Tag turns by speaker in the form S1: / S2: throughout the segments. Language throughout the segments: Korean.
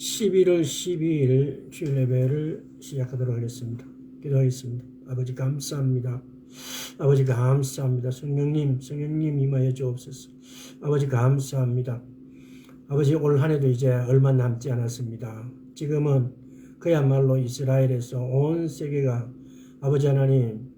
S1: 11월 12일 주일 예배를 시작하도록 하겠습니다. 기도하겠습니다. 아버지 감사합니다. 아버지 감사합니다. 성령님 임하여 주옵소서. 아버지 감사합니다. 아버지 올 한 해도 이제 얼마 남지 않았습니다. 지금은 그야말로 이스라엘에서 온 세계가 아버지 하나님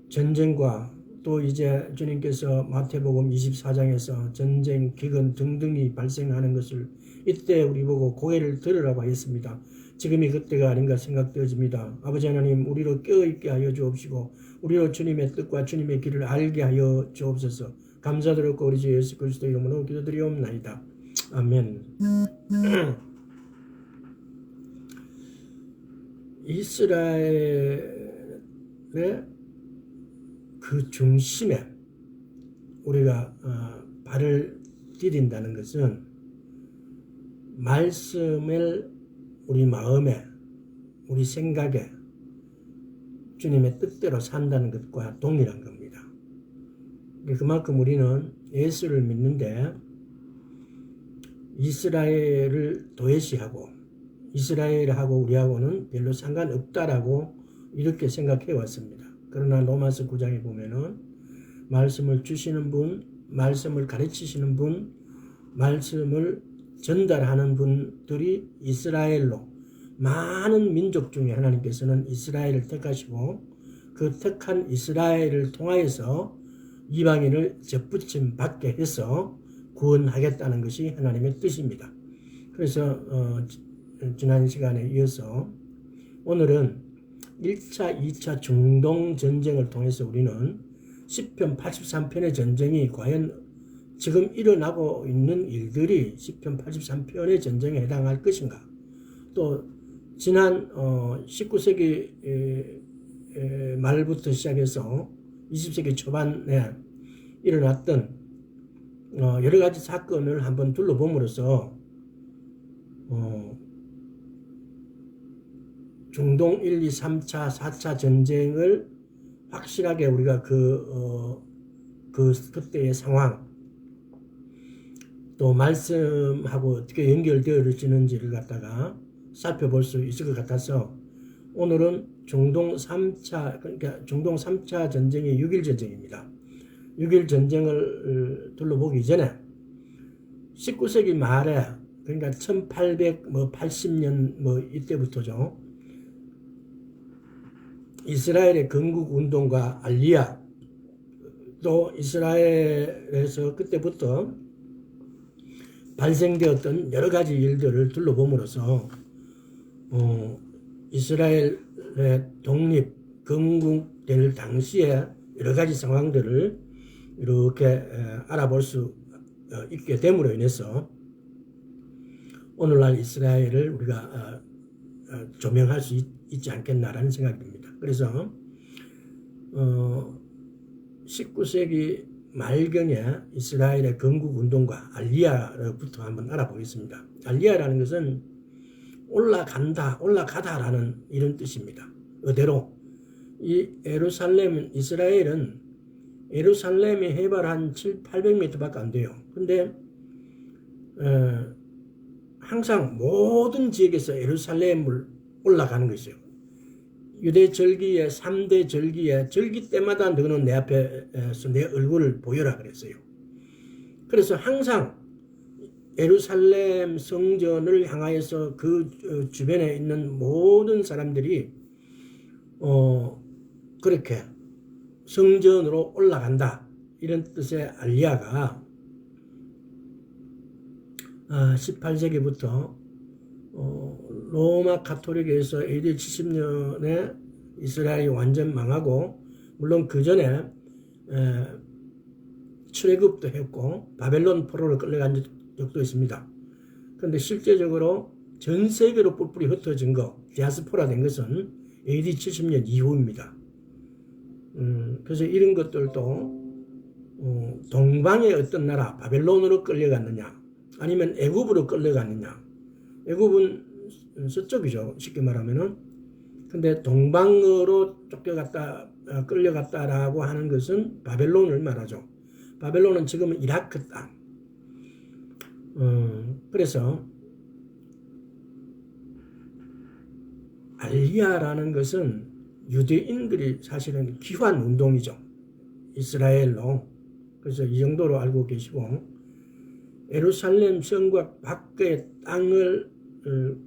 S1: 전쟁과 또 이제 주님께서 마태복음 24장에서 전쟁, 기근 등등이 발생하는 것을 이때 우리 보고 고개를 들으라고 하였습니다. 지금이 그때가 아닌가 생각되어집니다. 아버지 하나님 우리로 깨어있게 하여 주옵시고 우리로 주님의 뜻과 주님의 길을 알게 하여 주옵소서. 감사드렸고 우리 주 예수 그리스도 이름으로 기도드리옵나이다. 아멘. 이스라엘의 그 중심에 우리가 발을 디딘다는 것은 말씀을 우리 마음에 우리 생각에 주님의 뜻대로 산다는 것과 동일한 겁니다. 그만큼 우리는 예수를 믿는데 이스라엘을 도외시하고 이스라엘하고 우리하고는 별로 상관없다라고 이렇게 생각해 왔습니다. 그러나 로마서 9장에 보면은 말씀을 주시는 분, 말씀을 가르치시는 분, 말씀을 전달하는 분들이 이스라엘로 많은 민족 중에 하나님께서는 이스라엘을 택하시고 그 택한 이스라엘을 통하여서 이방인을 접붙임 받게 해서 구원하겠다는 것이 하나님의 뜻입니다. 그래서 지난 시간에 이어서 오늘은 1차, 2차 중동 전쟁을 통해서 우리는 시편 83편의 전쟁이 과연 지금 일어나고 있는 일들이 시편 83편의 전쟁에 해당할 것인가? 또 지난 19세기 말부터 시작해서 20세기 초반에 일어났던 여러 가지 사건을 한번 둘러봄으로써 중동 1, 2, 3차, 4차 전쟁을 확실하게 우리가 그때의 상황 또 말씀하고 어떻게 연결되어지는지를 갖다가 살펴볼 수 있을 것 같아서 오늘은 중동 3차, 그러니까 중동 3차 전쟁이 6.1 전쟁입니다. 6.1 전쟁을 둘러보기 전에 19세기 말에 그러니까 1880년 이때부터죠. 이스라엘의 건국 운동과 알리야 또 이스라엘에서 그때부터 발생되었던 여러 가지 일들을 둘러봄으로써 이스라엘의 독립, 건국될 당시에 여러 가지 상황들을 이렇게 알아볼 수 있게 됨으로 인해서 오늘날 이스라엘을 우리가 조명할 수 있지 않겠나라는 생각이 듭니다. 그래서 19세기 말경에 이스라엘의 건국운동과 알리야부터 한번 알아보겠습니다. 알리야라는 것은 올라간다, 올라가다라는 이런 뜻입니다. 그대로 이 이스라엘은 예루살렘이 해발 한 800m밖에 안 돼요. 근데 항상 모든 지역에서 예루살렘을 올라가는 것이요. 유대 절기의 3대 절기에 절기 때마다 너는 내 앞에서 내 얼굴을 보여라 그랬어요. 그래서 항상 예루살렘 성전을 향하여서 그 주변에 있는 모든 사람들이 그렇게 성전으로 올라간다 이런 뜻의 알리야가 18세기부터 로마 가톨릭에서 AD 70년에 이스라엘이 완전 망하고 물론 그 전에 출애굽도 했고 바벨론 포로로 끌려간 적도 있습니다. 그런데 실제적으로 전 세계로 뿔뿔이 흩어진 거 디아스포라 된 것은 AD 70년 이후입니다. 그래서 이런 것들도 동방의 어떤 나라 바벨론으로 끌려갔느냐 아니면 애굽으로 끌려갔느냐. 애굽은 서쪽이죠. 쉽게 말하면은. 근데 동방으로 끌려갔다라고 하는 것은 바벨론을 말하죠. 바벨론은 지금은 이라크 땅. 그래서 알리야라는 것은 유대인들이 사실은 귀환 운동이죠. 이스라엘로. 그래서 이 정도로 알고 계시고, 예루살렘 성곽 밖의 땅을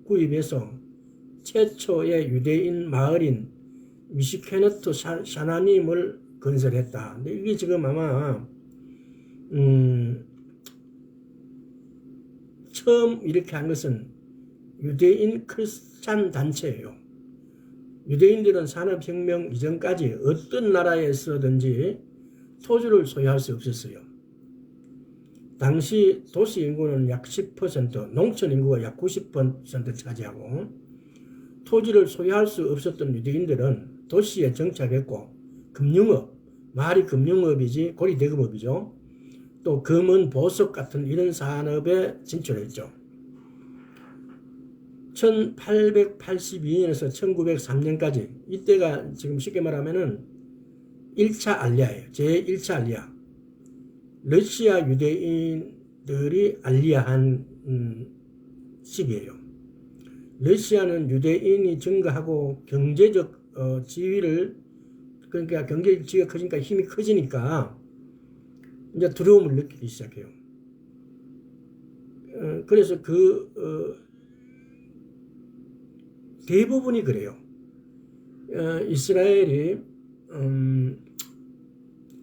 S1: 구입해서 최초의 유대인 마을인 미시케너트 샤나님을 건설했다. 근데 이게 지금 아마 처음 이렇게 한 것은 유대인 크리스찬 단체예요. 유대인들은 산업혁명 이전까지 어떤 나라에서든지 토지를 소유할 수 없었어요. 당시 도시 인구는 약 10%, 농촌 인구가 약 90% 차지하고, 토지를 소유할 수 없었던 유대인들은 도시에 정착했고, 금융업, 말이 금융업이지 고리대금업이죠. 또 금은 보석 같은 이런 산업에 진출했죠. 1882년에서 1903년까지, 이때가 지금 쉽게 말하면은 1차 알리아예요. 제1차 알리아. 러시아 유대인들이 알리아한 시기예요. 러시아는 유대인이 증가하고 경제적 지위를, 그러니까 경제적 지위가 커지니까 힘이 커지니까 이제 두려움을 느끼기 시작해요. 그래서 대부분이 그래요. 이스라엘이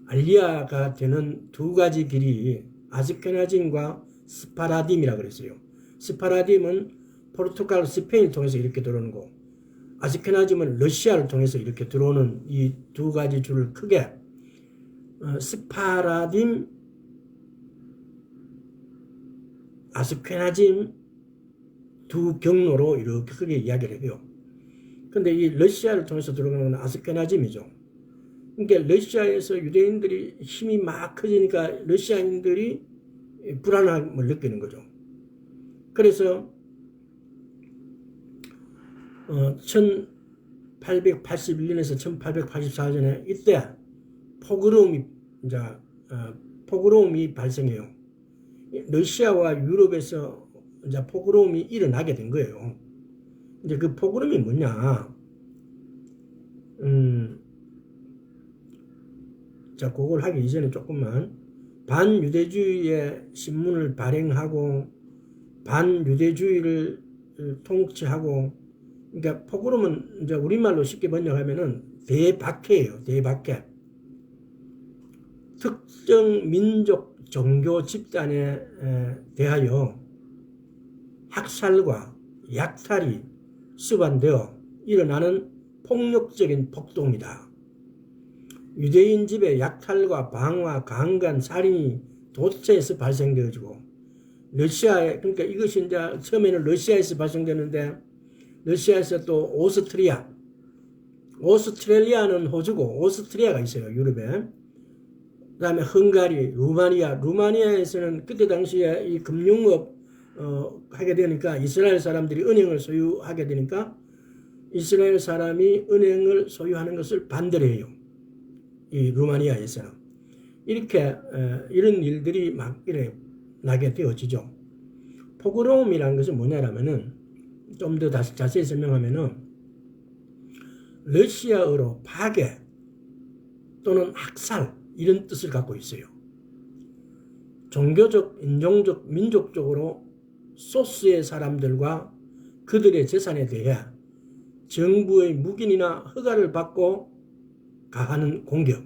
S1: 알리아가 되는 두 가지 길이 아스케나즘과 스파라딤이라고 그랬어요. 스파라딤은 포르투갈, 스페인을 통해서 이렇게 들어오는 거고, 아스케나즘은 러시아를 통해서 이렇게 들어오는 이 두 가지 줄을 크게 스파라딤, 아스케나즘 두 경로로 이렇게 크게 이야기를 해요. 근데 이 러시아를 통해서 들어가는 건 아스케나즘이죠. 그러니까 러시아에서 유대인들이 힘이 막 커지니까 러시아인들이 불안함을 느끼는 거죠. 그래서 1881년에서 1884년에 이때 포그롬이 발생해요. 러시아와 유럽에서 이제 포그롬이 일어나게 된 거예요. 이제 그 포그롬이 뭐냐? 자, 그걸 하기 이전에 조금만, 반유대주의의 신문을 발행하고 반유대주의를 통치하고, 그러니까 포그롬은 이제 우리말로 쉽게 번역하면은 대박해예요. 대박해. 특정 민족 종교 집단에 대하여 학살과 약탈이 수반되어 일어나는 폭력적인 폭동이다. 유대인 집의 약탈과 방화, 강간, 살인이 도처에서 발생되어지고, 러시아에, 그러니까 이것이 이제 처음에는 러시아에서 발생되는데, 러시아에서 또 오스트레일리아는 호주고, 오스트리아가 있어요, 유럽에. 그 다음에 헝가리, 루마니아에서는 그때 당시에 이 금융업, 하게 되니까 이스라엘 사람들이 은행을 소유하게 되니까 이스라엘 사람이 은행을 소유하는 것을 반대를 해요. 이 루마니아에서는. 이렇게 이런 일들이 막 이렇게 나게 되어지죠. 포그롬이라는 것은 뭐냐라면은, 좀 더 자세히 설명하면은, 러시아어로 파괴 또는 학살 이런 뜻을 갖고 있어요. 종교적, 인종적, 민족적으로 소수의 사람들과 그들의 재산에 대해 정부의 묵인이나 허가를 받고 가하는 공격.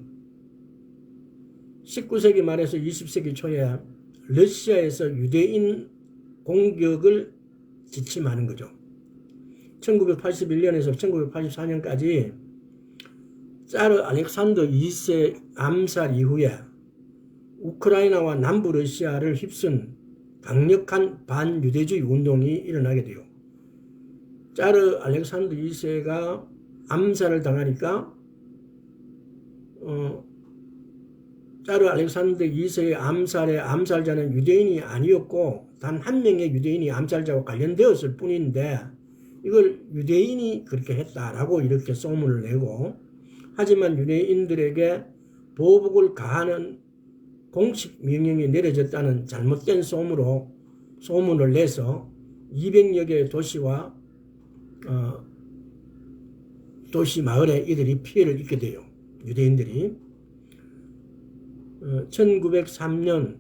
S1: 19세기 말에서 20세기 초에 러시아에서 유대인 공격을 지침하는 거죠. 1981년에서 1984년까지 짜르 알렉산더 2세 암살 이후에 우크라이나와 남부 러시아를 휩쓴 강력한 반유대주의 운동이 일어나게 돼요. 짜르 알렉산더 2세가 암살을 당하니까 짜르 알렉산더 2세의 암살의 암살자는 유대인이 아니었고 단 한 명의 유대인이 암살자와 관련되었을 뿐인데, 이걸 유대인이 그렇게 했다라고 이렇게 소문을 내고, 하지만 유대인들에게 보복을 가하는 공식 명령이 내려졌다는 잘못된 소문을 내서 200여 개의 도시와 도시 마을에 이들이 피해를 입게 돼요. 유대인들이. 1903년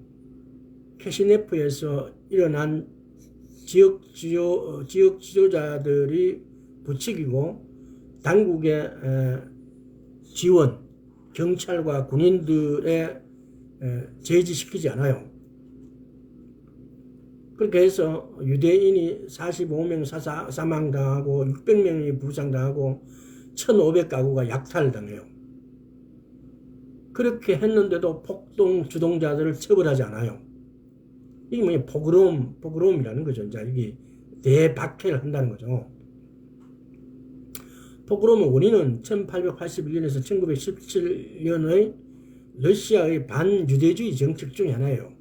S1: 캐시네프에서 일어난 지역 지도자들이 부추기고 당국의 지원, 경찰과 군인들의 제지시키지 않아요. 그렇게 해서 유대인이 45명 사망당하고 600명이 부상당하고 1,500가구가 약탈당해요. 그렇게 했는데도 폭동 주동자들을 처벌하지 않아요. 이게 뭐냐, 포그롬이라는 거죠. 이제 이게 대박해를 한다는 거죠. 포그롬의 원인은 1881년에서 1917년의 러시아의 반유대주의 정책 중에 하나예요.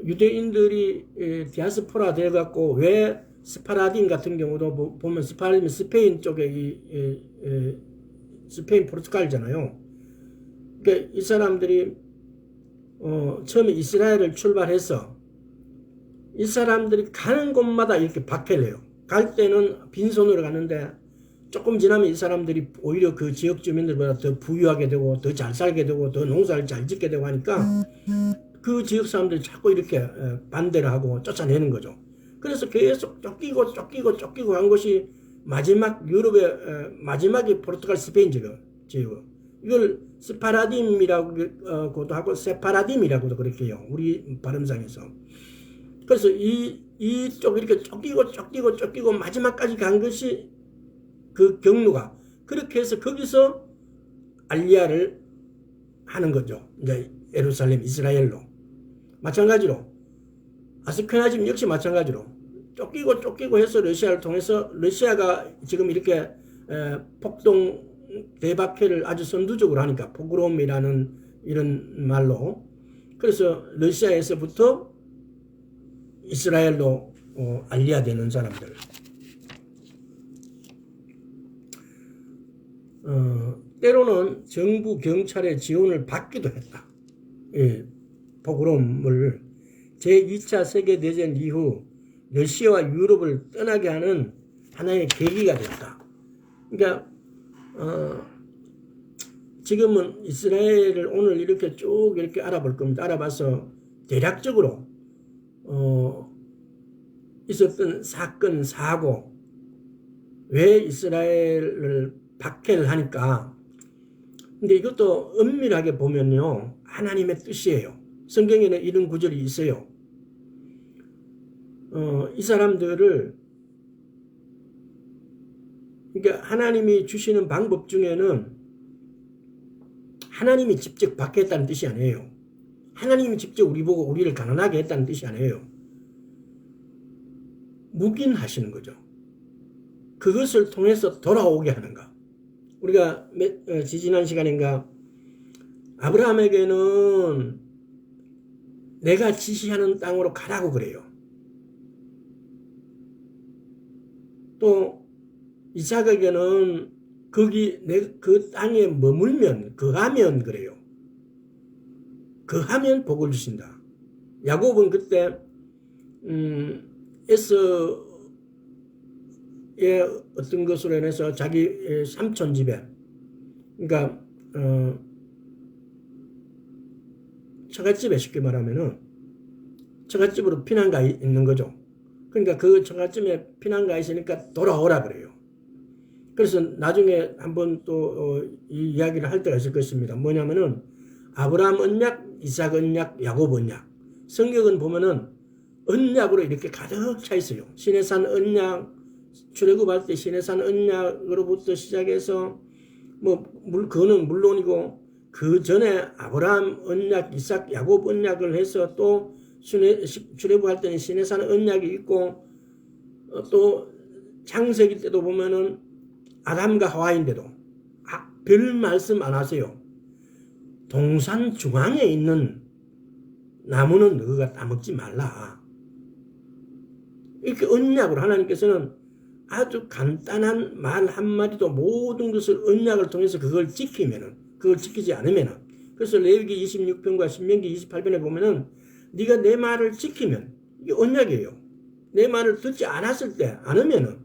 S1: 유대인들이 디아스포라 돼갖고 왜 스파라딘 같은 경우도 보면 스파라딘 스페인 쪽에 스페인 포르투갈이잖아요. 그러니까 이 사람들이 처음에 이스라엘을 출발해서 이 사람들이 가는 곳마다 이렇게 박해를 해요. 갈 때는 빈손으로 가는데 조금 지나면 이 사람들이 오히려 그 지역 주민들보다 더 부유하게 되고 더 잘 살게 되고 더 농사를 잘 짓게 되고 하니까 그 지역 사람들이 자꾸 이렇게 반대를 하고 쫓아내는 거죠. 그래서 계속 쫓기고 한 것이 마지막 유럽의 마지막이 포르투갈 스페인 지역. 이걸 스파라딤이라고도 하고 세파라딤이라고도 그렇게 해요. 우리 발음상에서. 그래서 이쪽 이렇게 쫓기고 마지막까지 간 것이 그 경로가. 그렇게 해서 거기서 알리아를 하는 거죠. 이제 예루살렘, 이스라엘로. 마찬가지로 아스케나즘 역시 마찬가지로 쫓기고 해서 러시아를 통해서 러시아가 지금 이렇게 폭동 대박해를 아주 선두적으로 하니까 포그롬이라는 이런 말로, 그래서 러시아에서부터 이스라엘로 알리아되는 사람들. 때로는 정부 경찰의 지원을 받기도 했다. 예, 포그롬을 제2차 세계대전 이후 러시아와 유럽을 떠나게 하는 하나의 계기가 됐다. 그러니까 지금은 이스라엘을 오늘 이렇게 쭉 이렇게 알아볼 겁니다. 알아봐서 대략적으로 있었던 사건, 사고, 왜 이스라엘을 박해를 하니까. 근데 이것도 엄밀하게 보면요, 하나님의 뜻이에요. 성경에는 이런 구절이 있어요. 이 사람들을, 그러니까 하나님이 주시는 방법 중에는 하나님이 직접 박해했다는 뜻이 아니에요. 하나님이 직접 우리 보고 우리를 가난하게 했다는 뜻이 아니에요. 묵인하시는 거죠. 그것을 통해서 돌아오게 하는가. 우리가 지지난 시간인가 아브라함에게는 내가 지시하는 땅으로 가라고 그래요. 또 이삭에게는 그 땅에 머물면, 거하면 그래요. 거하면 복을 주신다. 야곱은 그때 에서의 어떤 것으로 인해서 자기 삼촌 집에, 그러니까 처갓집에 쉽게 말하면은 처갓집으로 피난가 있는 거죠. 그러니까 그 처갓집에 피난가 있으니까 돌아오라 그래요. 그래서 나중에 한번 또 이 이야기를 할 때가 있을 것입니다. 뭐냐면은 아브라함 언약, 이삭 언약, 야곱 언약. 성경은 보면은 언약으로 이렇게 가득 차 있어요. 시내산 언약, 출애굽할 때 시내산 언약으로부터 시작해서 그거는 물론이고 그 전에 아브라함 언약, 이삭, 야곱 언약을 해서 또 출애굽할 때는 시내산 언약이 있고 또 창세기 때도 보면은 아담과 하와인데도 별 말씀 안 하세요. 동산 중앙에 있는 나무는 너가 따먹지 말라. 이렇게 언약으로 하나님께서는 아주 간단한 말 한마디도 모든 것을 언약을 통해서 그걸 지키면은, 그걸 지키지 않으면은, 그래서 레위기 26편과 신명기 28편에 보면은 네가 내 말을 지키면, 이게 언약이에요. 내 말을 듣지 않았을 때, 않으면은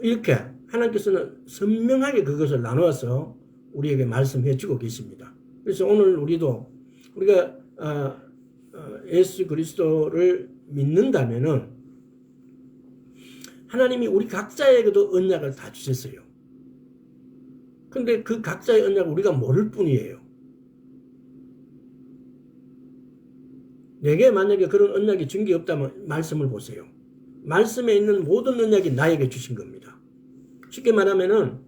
S1: 이렇게 하나님께서는 선명하게 그것을 나누어서 우리에게 말씀해 주고 계십니다. 그래서 오늘 우리가 예수 그리스도를 믿는다면은 하나님이 우리 각자에게도 언약을 다 주셨어요. 근데 그 각자의 언약을 우리가 모를 뿐이에요. 내게 만약에 그런 언약이 준 게 없다면 말씀을 보세요. 말씀에 있는 모든 언약이 나에게 주신 겁니다. 쉽게 말하면은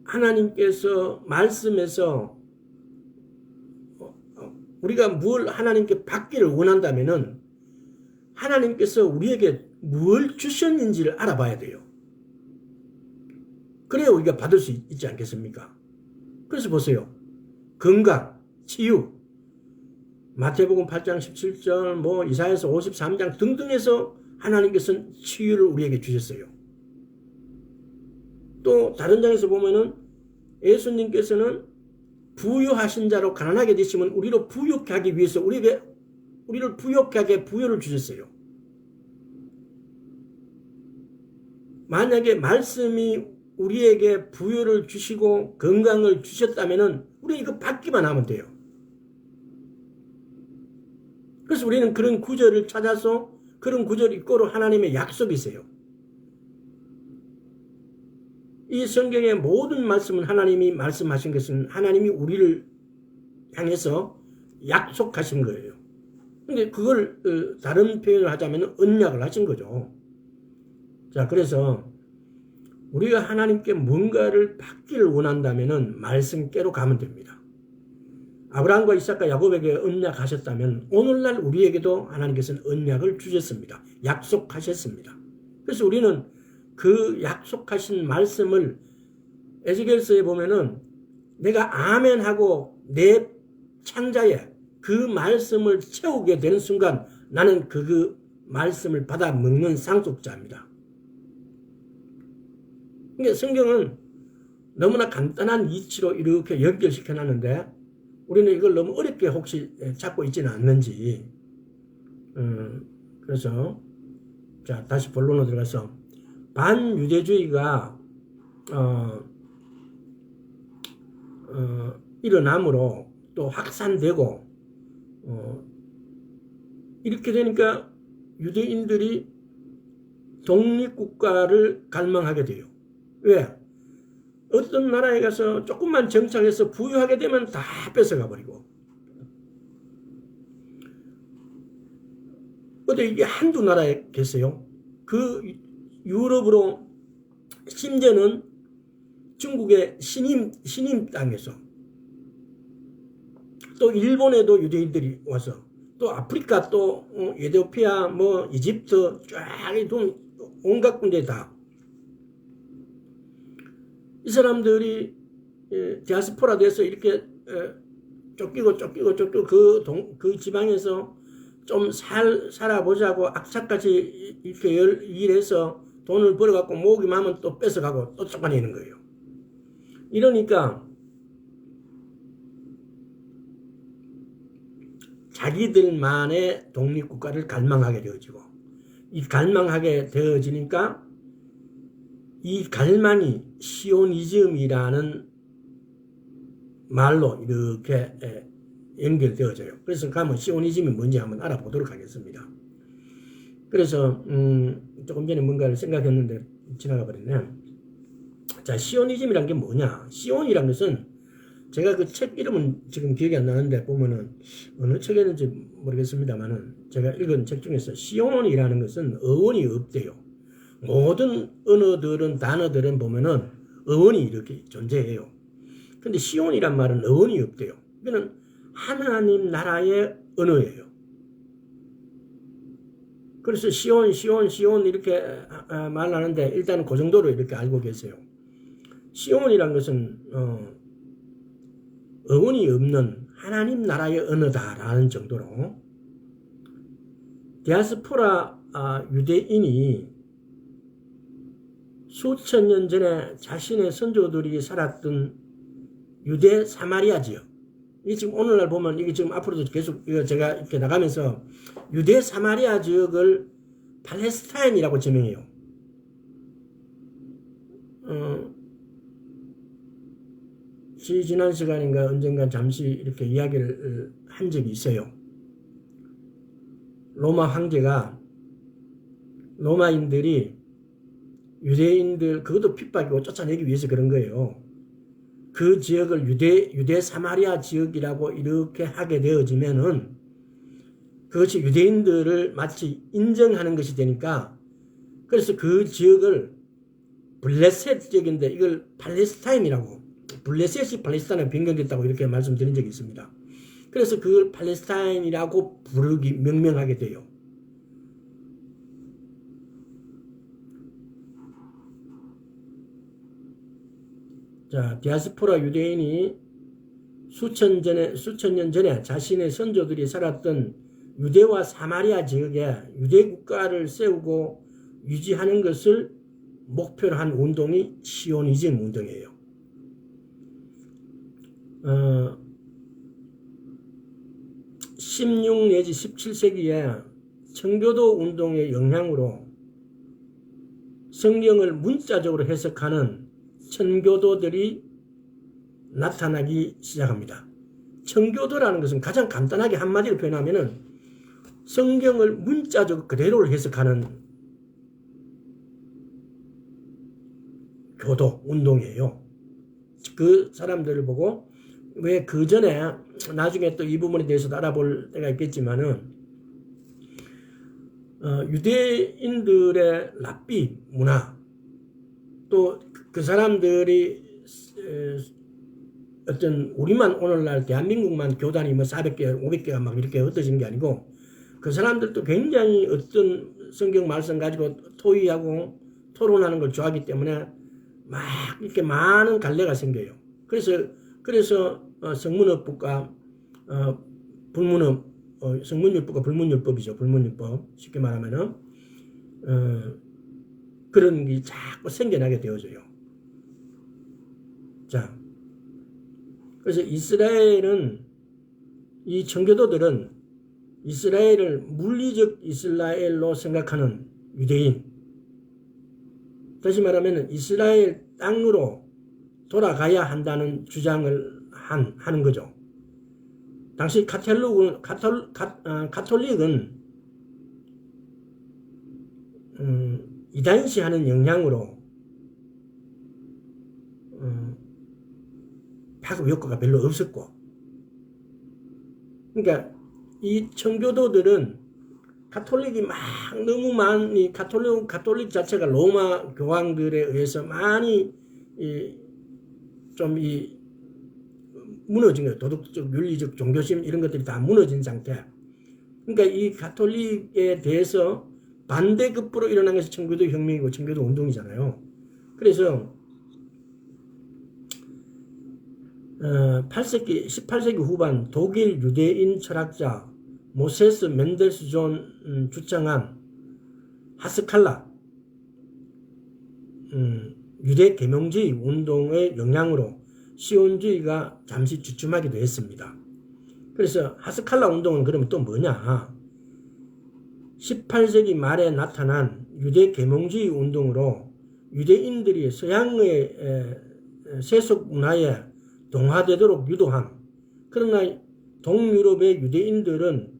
S1: 하나님께서 말씀에서 우리가 뭘 하나님께 받기를 원한다면은 하나님께서 우리에게 뭘 주셨는지를 알아봐야 돼요. 그래야 우리가 받을 수 있지 않겠습니까? 그래서 보세요. 건강, 치유, 마태복음 8장 17절, 이사야서 53장 등등에서 하나님께서는 치유를 우리에게 주셨어요. 또 다른 장에서 보면은 예수님께서는 부유하신 자로 가난하게 되시면 우리로 부유케 하기 위해서 우리를 부유케 하게 부유를 주셨어요. 만약에 말씀이 우리에게 부유를 주시고 건강을 주셨다면은 우리 이거 받기만 하면 돼요. 그래서 우리는 그런 구절을 찾아서 그런 구절 이꼬로 하나님의 약속이세요. 이 성경의 모든 말씀은 하나님이 말씀하신 것은 하나님이 우리를 향해서 약속하신 거예요. 근데 그걸 다른 표현을 하자면 언약을 하신 거죠. 자, 그래서 우리가 하나님께 뭔가를 받기를 원한다면은 말씀께로 가면 됩니다. 아브라함과 이삭과 야곱에게 언약하셨다면 오늘날 우리에게도 하나님께서는 언약을 주셨습니다. 약속하셨습니다. 그래서 우리는 그 약속하신 말씀을 에스겔서에 보면은 내가 아멘하고 내 창자에 그 말씀을 채우게 되는 순간 나는 그 말씀을 받아 먹는 상속자입니다. 그러니까 성경은 너무나 간단한 이치로 이렇게 연결시켜 놨는데 우리는 이걸 너무 어렵게 혹시 찾고 있지는 않는지. 그래서 자, 다시 본론으로 들어가서 반유대주의가 일어남으로 또 확산되고 이렇게 되니까 유대인들이 독립국가를 갈망하게 돼요. 왜? 어떤 나라에 가서 조금만 정착해서 부유하게 되면 다 뺏어가 버리고 어디 이게 한두 나라에 계세요. 그 유럽으로 심지어는 중국의 신임 땅에서 또 일본에도 유대인들이 와서 또 아프리카 또 에티오피아 이집트 쫙 온갖 군데 다 이 사람들이 디아스포라 돼서 이렇게 쫓기고 그 지방에서 좀 살아보자고 악착같이 이렇게 일해서 돈을 벌어갖고 모으기만 하면 또 뺏어가고 또 쫓아내는 거예요. 이러니까 자기들만의 독립국가를 갈망하게 되어지고 이 갈망하게 되어지니까 이 갈망이 시오니즘이라는 말로 이렇게 연결되어져요. 그래서 가면 시오니즘이 뭔지 한번 알아보도록 하겠습니다. 그래서 조금 전에 뭔가를 생각했는데 지나가 버렸네. 자, 시오니즘이란 게 뭐냐? 시온이란 것은 제가 그 책 이름은 지금 기억이 안 나는데 보면은 어느 책이었는지 모르겠습니다만은 제가 읽은 책 중에서 시온이라는 것은 어원이 없대요. 모든 언어들은 단어들은 보면은 어원이 이렇게 존재해요. 근데 시온이란 말은 어원이 없대요. 이거는 하나님 나라의 언어예요. 그래서 시온 이렇게 말하는데 일단은 그 정도로 이렇게 알고 계세요. 시온이란 것은 어원이 없는 하나님 나라의 언어다라는 정도로 디아스포라 유대인이 수천 년 전에 자신의 선조들이 살았던 유대 사마리아 지역. 이게 지금 오늘날 보면 이게 지금 앞으로도 계속 제가 이렇게 나가면서 유대 사마리아 지역을 팔레스타인이라고 지명해요. 지난 시간인가 언젠가 잠시 이렇게 이야기를 한 적이 있어요. 로마 황제가 로마인들이 유대인들 그것도 핍박이고 쫓아내기 위해서 그런 거예요. 그 지역을 유대 사마리아 지역이라고 이렇게 하게 되어지면은 그것이 유대인들을 마치 인정하는 것이 되니까 그래서 그 지역을 블레셋 지역인데 이걸 팔레스타인이라고 블레셋이 팔레스타인에 변경됐다고 이렇게 말씀드린 적이 있습니다. 그래서 그걸 팔레스타인이라고 명명하게 돼요. 자, 디아스포라 유대인이 수천 년 전에 자신의 선조들이 살았던 유대와 사마리아 지역에 유대 국가를 세우고 유지하는 것을 목표로 한 운동이 시오니즘 운동이에요. 16 내지 17세기에 청교도 운동의 영향으로 성경을 문자적으로 해석하는 청교도들이 나타나기 시작합니다. 청교도라는 것은 가장 간단하게 한마디로 표현하면은 성경을 문자적으로 그대로 해석하는 교도 운동이에요. 그 사람들을 보고 왜 그 전에 나중에 또 이 부분에 대해서도 알아볼 때가 있겠지만은 유대인들의 랍비 문화 또 그 사람들이 어떤 우리만 오늘날 대한민국만 교단이 뭐 400개 500개가 막 이렇게 흩어진 게 아니고 그 사람들도 굉장히 어떤 성경 말씀 가지고 토의하고 토론하는 걸 좋아하기 때문에 막 이렇게 많은 갈래가 생겨요. 그래서 성문업법과 불문업 성문율법과 불문율법이죠. 불문율법 쉽게 말하면은 그런 게 자꾸 생겨나게 되어져요. 자, 그래서 이스라엘은 이 청교도들은 이스라엘을 물리적 이스라엘로 생각하는 유대인, 다시 말하면 이스라엘 땅으로 돌아가야 한다는 주장을 하는 거죠. 당시 가톨릭은 이단시하는 영향으로 파급 효과가 별로 없었고, 그러니까 이 청교도들은 가톨릭이 막 너무 많이 가톨릭 자체가 로마 교황들에 의해서 많이 좀 무너진 거예요. 도덕적, 윤리적, 종교심 이런 것들이 다 무너진 상태. 그러니까 이 가톨릭에 대해서 반대급부로 일어난 것이 청교도 혁명이고 청교도 운동이잖아요. 그래서 18세기 후반 독일 유대인 철학자 모세스 멘델스존 주장한 하스칼라 유대 계명주의 운동의 영향으로 시온주의가 잠시 주춤하기도 했습니다. 그래서 하스칼라 운동은 그러면 또 뭐냐? 18세기 말에 나타난 유대 계명주의 운동으로 유대인들이 서양의 세속 문화에 동화되도록 유도함. 그러나 동유럽의 유대인들은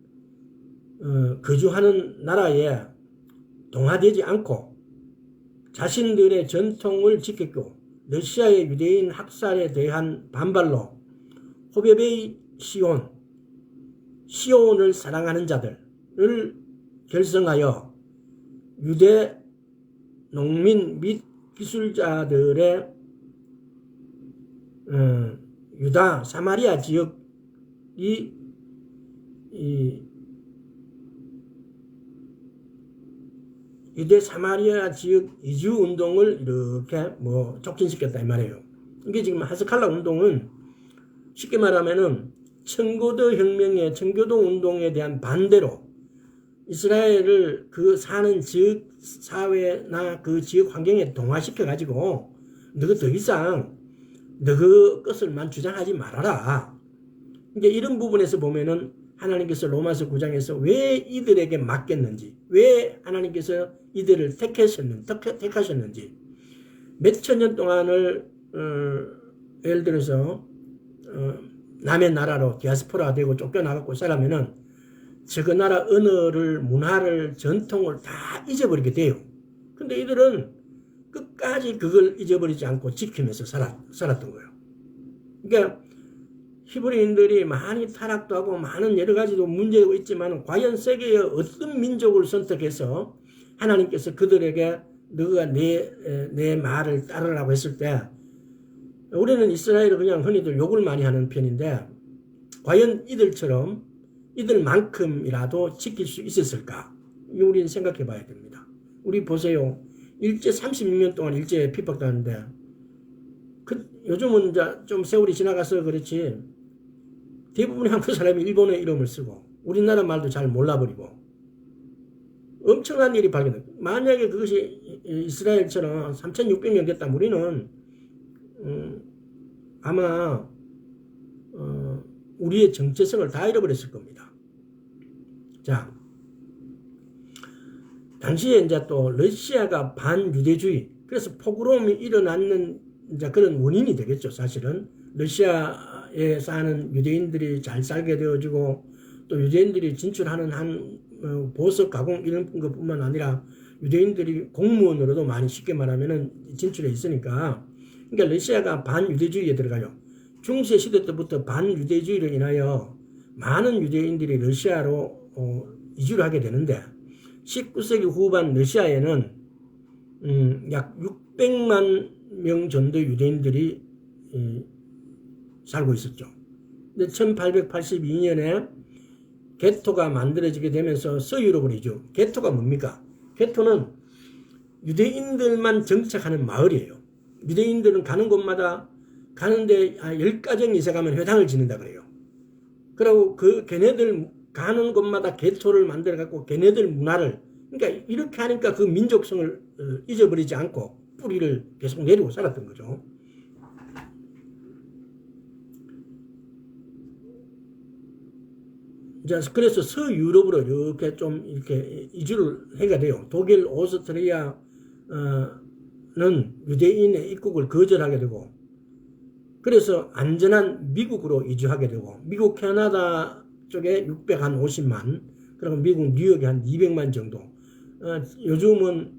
S1: 거주하는 나라에 동화되지 않고 자신들의 전통을 지켰고 러시아의 유대인 학살에 대한 반발로 호베베이 시온을 사랑하는 자들을 결성하여 유대 농민 및 기술자들의 유다 사마리아 지역이 유대 사마리아 지역 이주 운동을 이렇게 촉진시켰다 이 말이에요. 이게 지금 하스칼라 운동은 쉽게 말하면은 청교도 혁명의 청교도 운동에 대한 반대로 이스라엘을 그 사는 지역 사회나 그 지역 환경에 동화시켜 가지고 너 더 이상 너 그 것을만 주장하지 말아라. 이제 이런 부분에서 보면은 하나님께서 로마서 9장에서 왜 이들에게 맡겼는지, 왜 하나님께서 이들을 택하셨는지, 몇천 년 동안을 예를 들어서 남의 나라로 디아스포라 되고 쫓겨나갖고 살아면은 저 나라 언어를, 문화를, 전통을 다 잊어버리게 돼요. 근데 이들은 끝까지 그걸 잊어버리지 않고 지키면서 살았던 거예요. 그러니까 히브리인들이 많이 타락도 하고 많은 여러 가지도 문제가 있지만 과연 세계의 어떤 민족을 선택해서 하나님께서 그들에게 너가 내 말을 따르라고 했을 때 우리는 이스라엘을 그냥 흔히들 욕을 많이 하는 편인데 과연 이들만큼이라도 지킬 수 있었을까? 우리는 생각해 봐야 됩니다. 우리 보세요. 일제 36년 동안 일제에 핍박당하는데 요즘은 이제 좀 세월이 지나가서 그렇지 대부분의 한국 사람이 일본의 이름을 쓰고 우리나라 말도 잘 몰라버리고 엄청난 일이 발견돼요. 만약에 그것이 이스라엘처럼 3600년 됐다면 우리는 아마 우리의 정체성을 다 잃어버렸을 겁니다. 자, 당시에 이제 또 러시아가 반유대주의, 그래서 포그롬이 일어나는 이제 그런 원인이 되겠죠. 사실은 러시아에 사는 유대인들이 잘 살게 되어지고 또 유대인들이 진출하는 한 보석 가공 이런 것뿐만 아니라 유대인들이 공무원으로도 많이 쉽게 말하면은 진출해 있으니까 그러니까 러시아가 반유대주의에 들어가요. 중세 시대 때부터 반유대주의로 인하여 많은 유대인들이 러시아로 이주를 하게 되는데 19세기 후반 러시아에는 약 600만 명 정도 유대인들이 살고 있었죠. 근데 1882년에 게토가 만들어지게 되면서 서유럽으로 이주. 게토가 뭡니까? 게토는 유대인들만 정착하는 마을이에요. 유대인들은 가는 곳마다 가는데 10가정 이상 가면 회당을 짓는다 그래요. 그리고 그 걔네들 가는 곳마다 게토를 만들어 갖고 걔네들 문화를 그러니까 이렇게 하니까 그 민족성을 잊어버리지 않고 뿌리를 계속 내리고 살았던 거죠. 그래서 서유럽으로 이렇게 좀 이렇게 이주를 해가 돼요. 독일, 오스트리아는 유대인의 입국을 거절하게 되고, 그래서 안전한 미국으로 이주하게 되고, 미국 캐나다 쪽에 650만, 그리고 미국 뉴욕에 한 200만 정도. 요즘은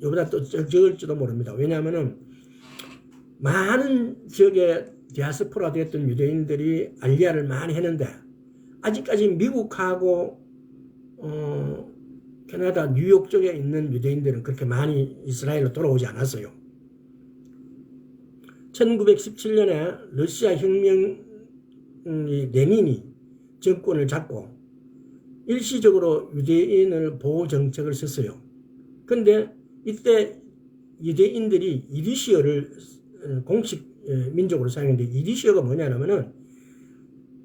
S1: 이보다 또 적을지도 모릅니다. 왜냐하면은 많은 지역에 디아스포라 되었던 유대인들이 알리아를 많이 했는데 아직까지 미국하고 캐나다 뉴욕 쪽에 있는 유대인들은 그렇게 많이 이스라엘로 돌아오지 않았어요. 1917년에 러시아 혁명이 레닌이 정권을 잡고 일시적으로 유대인을 보호 정책을 썼어요. 그런데 이때 유대인들이 이디시어를 공식 민족으로 사용했는데 이디시어가 뭐냐면은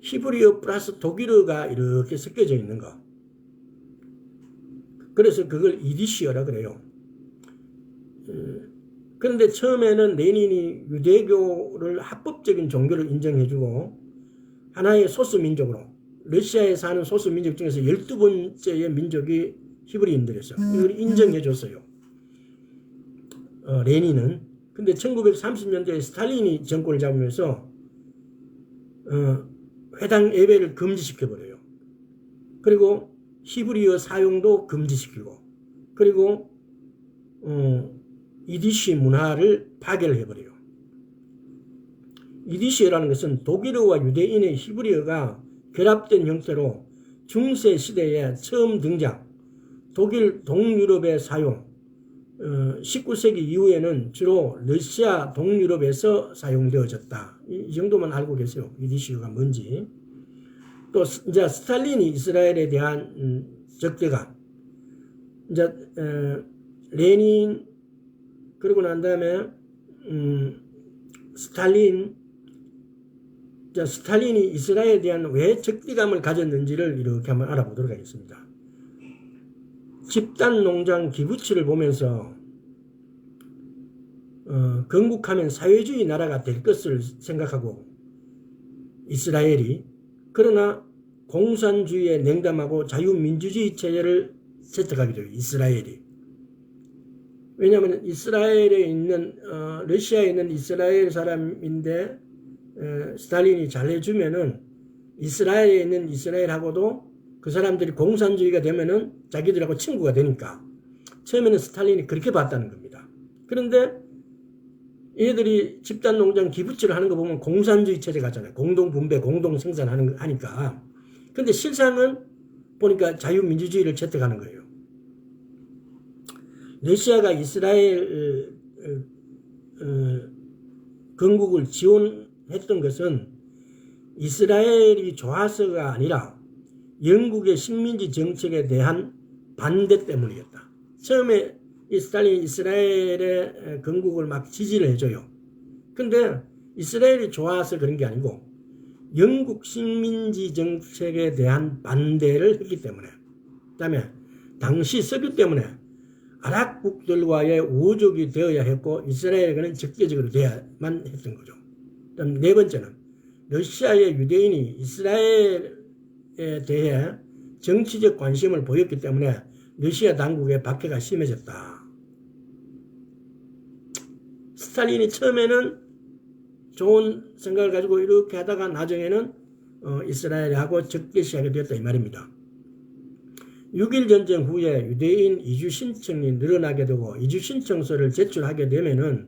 S1: 히브리어 플러스 독일어가 이렇게 섞여져 있는 거. 그래서 그걸 이디시어라 그래요. 그런데 처음에는 레닌이 유대교를 합법적인 종교를 인정해주고 하나의 소수민족으로 러시아에 사는 소수민족 중에서 12번째의 민족이 히브리인들이었어요. 이걸 인정해줬어요. 레닌은. 근데 1930년대에 스탈린이 정권을 잡으면서 회당 예배를 금지시켜버려요. 그리고 히브리어 사용도 금지시키고 그리고 이디시 문화를 파괴를 해버려요. 이디시어라는 것은 독일어와 유대인의 히브리어가 결합된 형태로 중세 시대에 처음 등장, 독일 동유럽의 사용, 19세기 이후에는 주로 러시아 동유럽에서 사용되어졌다. 이 정도만 알고 계세요. 이디시어가 뭔지. 또 이제 스탈린이 이스라엘에 대한 적대감, 이제 레닌 그러고 난 다음에 스탈린이 이스라엘에 대한 왜 적대감을 가졌는지를 이렇게 한번 알아보도록 하겠습니다. 집단 농장 기부치를 보면서 건국하면 사회주의 나라가 될 것을 생각하고 이스라엘이 그러나 공산주의에 냉담하고 자유민주주의 체제를 채택하게 돼요. 이스라엘이. 왜냐하면 이스라엘에 있는 러시아에 있는 이스라엘 사람인데 스탈린이 잘해주면은 이스라엘에 있는 이스라엘하고도 그 사람들이 공산주의가 되면은 자기들하고 친구가 되니까 처음에는 스탈린이 그렇게 봤다는 겁니다. 그런데 얘들이 집단농장 기부치를 하는 거 보면 공산주의 체제 같잖아요. 공동분배, 공동생산하는 거 하니까. 근데 실상은 보니까 자유민주주의를 채택하는 거예요. 러시아가 이스라엘 건국을 지원했던 것은 이스라엘이 좋아서가 아니라 영국의 식민지 정책에 대한 반대 때문이었다. 처음에 스탈린이 이스라엘의 건국을 막 지지를 해줘요. 근데 이스라엘이 좋아서 그런 게 아니고 영국 식민지 정책에 대한 반대를 했기 때문에, 그 다음에 당시 석유 때문에 아랍국들과의 우족이 되어야 했고 이스라엘과는 적대적으로 돼야만 했던 거죠. 그다음 네 번째는 러시아의 유대인이 이스라엘에 대해 정치적 관심을 보였기 때문에 러시아 당국의 박해가 심해졌다. 스탈린이 처음에는 좋은 생각을 가지고 이렇게 하다가 나중에는 이스라엘하고 적대시하게 되었다 이 말입니다. 6.1 전쟁 후에 유대인 이주 신청이 늘어나게 되고 이주 신청서를 제출하게 되면은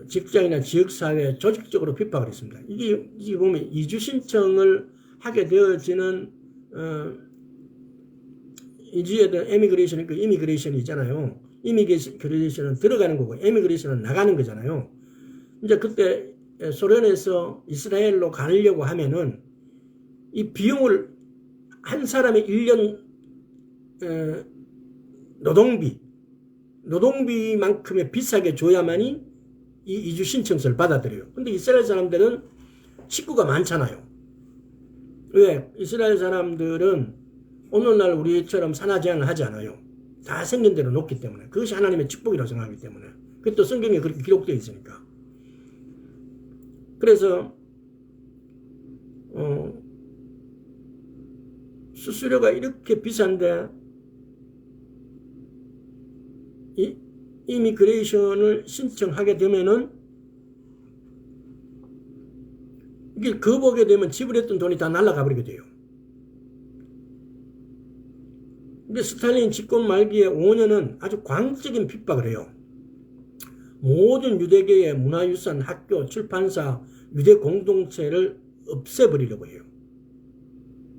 S1: 직장이나 지역사회에 조직적으로 핍박을 했습니다. 이게 보면 이주 신청을 하게 되어지는 이주에 대한 에미그레이션, 그 이미그레이션이 있잖아요. 이미그레이션은 들어가는 거고 에미그레이션은 나가는 거잖아요. 이제 그때 소련에서 이스라엘로 가려고 하면은 이 비용을 한 사람의 1년 노동비만큼의 비싸게 줘야만이 이 이주 신청서를 받아들여요. 근데 이스라엘 사람들은 식구가 많잖아요. 왜? 이스라엘 사람들은 오늘날 우리처럼 산하제한을 하지 않아요. 다 생긴 대로 놓기 때문에. 그것이 하나님의 축복이라고 생각하기 때문에. 그것도 성경에 그렇게 기록되어 있으니까. 그래서 수수료가 이렇게 비싼데 이미그레이션을 신청하게 되면은 이게 거부하게 되면 지불했던 돈이 다 날아가 버리게 돼요. 근데 스탈린 집권 말기에 5년은 아주 광적인 핍박을 해요. 모든 유대계의 문화유산, 학교, 출판사, 유대 공동체를 없애버리려고 해요.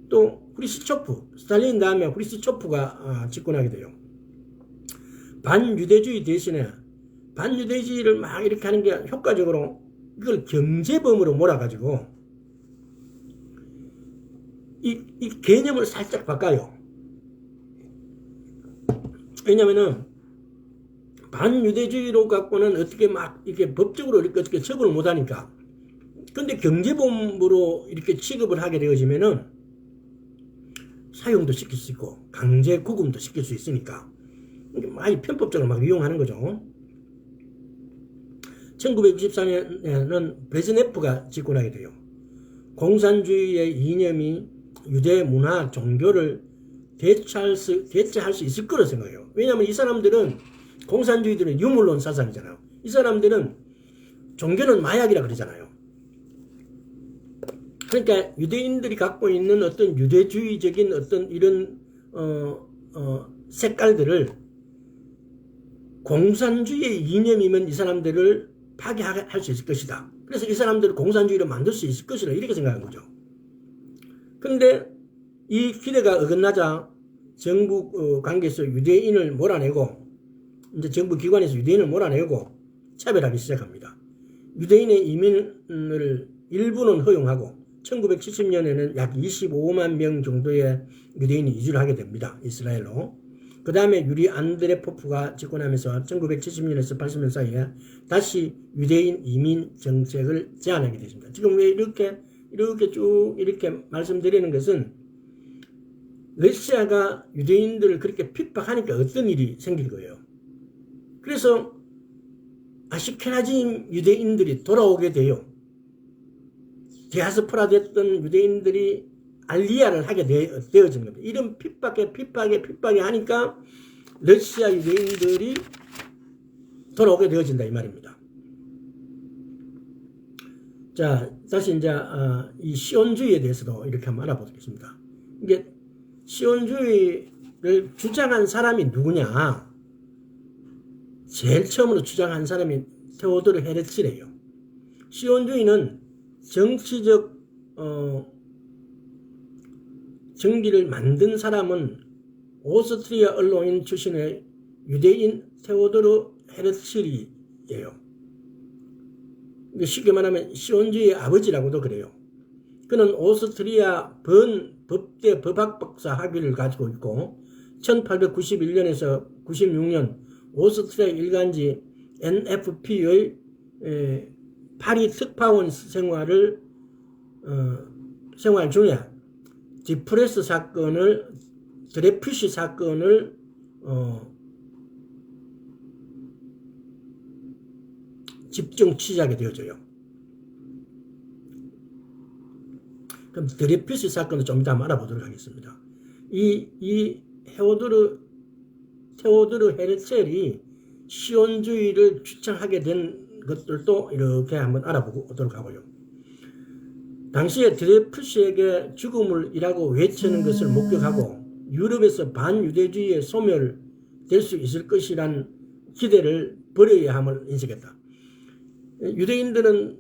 S1: 또 후리시초프, 스탈린 다음에 후리시초프가 집권하게 돼요. 반유대주의 대신에 반유대주의를 막 이렇게 하는 게 효과적으로 이걸 경제범으로 몰아가지고 이 개념을 살짝 바꿔요. 왜냐면은 반유대주의로 갖고는 어떻게 막 이렇게 법적으로 이렇게 어떻게 처벌을 못하니까. 근데 경제범으로 이렇게 취급을 하게 되어지면은 사용도 시킬 수 있고 강제 구금도 시킬 수 있으니까 많이 편법적으로 막 이용하는 거죠. 1964년에는 브레즈네프가 집권하게 돼요. 공산주의의 이념이 유대 문화, 종교를 대체할 수 있을 거라 생각해요. 왜냐하면 이 사람들은 공산주의들은 유물론 사상이잖아요. 이 사람들은 종교는 마약이라 그러잖아요. 그러니까 유대인들이 갖고 있는 어떤 유대주의적인 어떤 이런 색깔들을 공산주의의 이념이면 이 사람들을 파괴할 수 있을 것이다. 그래서 이 사람들을 공산주의로 만들 수 있을 것이다. 이렇게 생각한 거죠. 그런데 이 기대가 어긋나자 정부 관계에서 유대인을 몰아내고 이제 정부 기관에서 유대인을 몰아내고 차별하기 시작합니다. 유대인의 이민을 일부는 허용하고 1970년에는 약 25만 명 정도의 유대인이 이주를 하게 됩니다. 이스라엘로. 그 다음에 유리 안드레포프가 집권하면서 1970년에서 80년 사이에 다시 유대인 이민 정책을 제안하게 되십니다. 지금 왜 이렇게 쭉 이렇게 말씀드리는 것은 러시아가 유대인들을 그렇게 핍박하니까 어떤 일이 생길 거예요. 그래서 아시케나즘 유대인들이 돌아오게 돼요. 디아스포라 됐던 유대인들이 알리아를 하게 되어진 겁니다. 이런 핍박에 하니까 러시아 유대인들이 돌아오게 되어진다 이 말입니다. 자, 다시 이제 이 시온주의에 대해서도 이렇게 한번 알아보겠습니다. 이게 시온주의를 주장한 사람이 누구냐? 제일 처음으로 주장한 사람이 테오도르 헤르츠래요. 시온주의는 정치적 정기를 만든 사람은 오스트리아 언론인 출신의 유대인 테오도르 헤르츠리예요. 쉽게 말하면 시온주의의 아버지라고도 그래요. 그는 오스트리아 법대 법학 박사 학위를 가지고 있고 1891년에서 96년 오스트리아 일간지 NFP의 파리 특파원 생활 중에 드레퓨시 사건을 집중 취재하게 되어져요. 그럼 드레퓨시 사건을 좀 이따 알아보도록 하겠습니다. 이 테오도르 헤르첼이 시온주의를 주창하게 된 것들도 이렇게 한번 알아보도록 하고요. 당시에 드레퓨시에게 죽음을이라고 외치는 것을 목격하고 유럽에서 반유대주의에 소멸될 수 있을 것이란 기대를 버려야 함을 인식했다. 유대인들은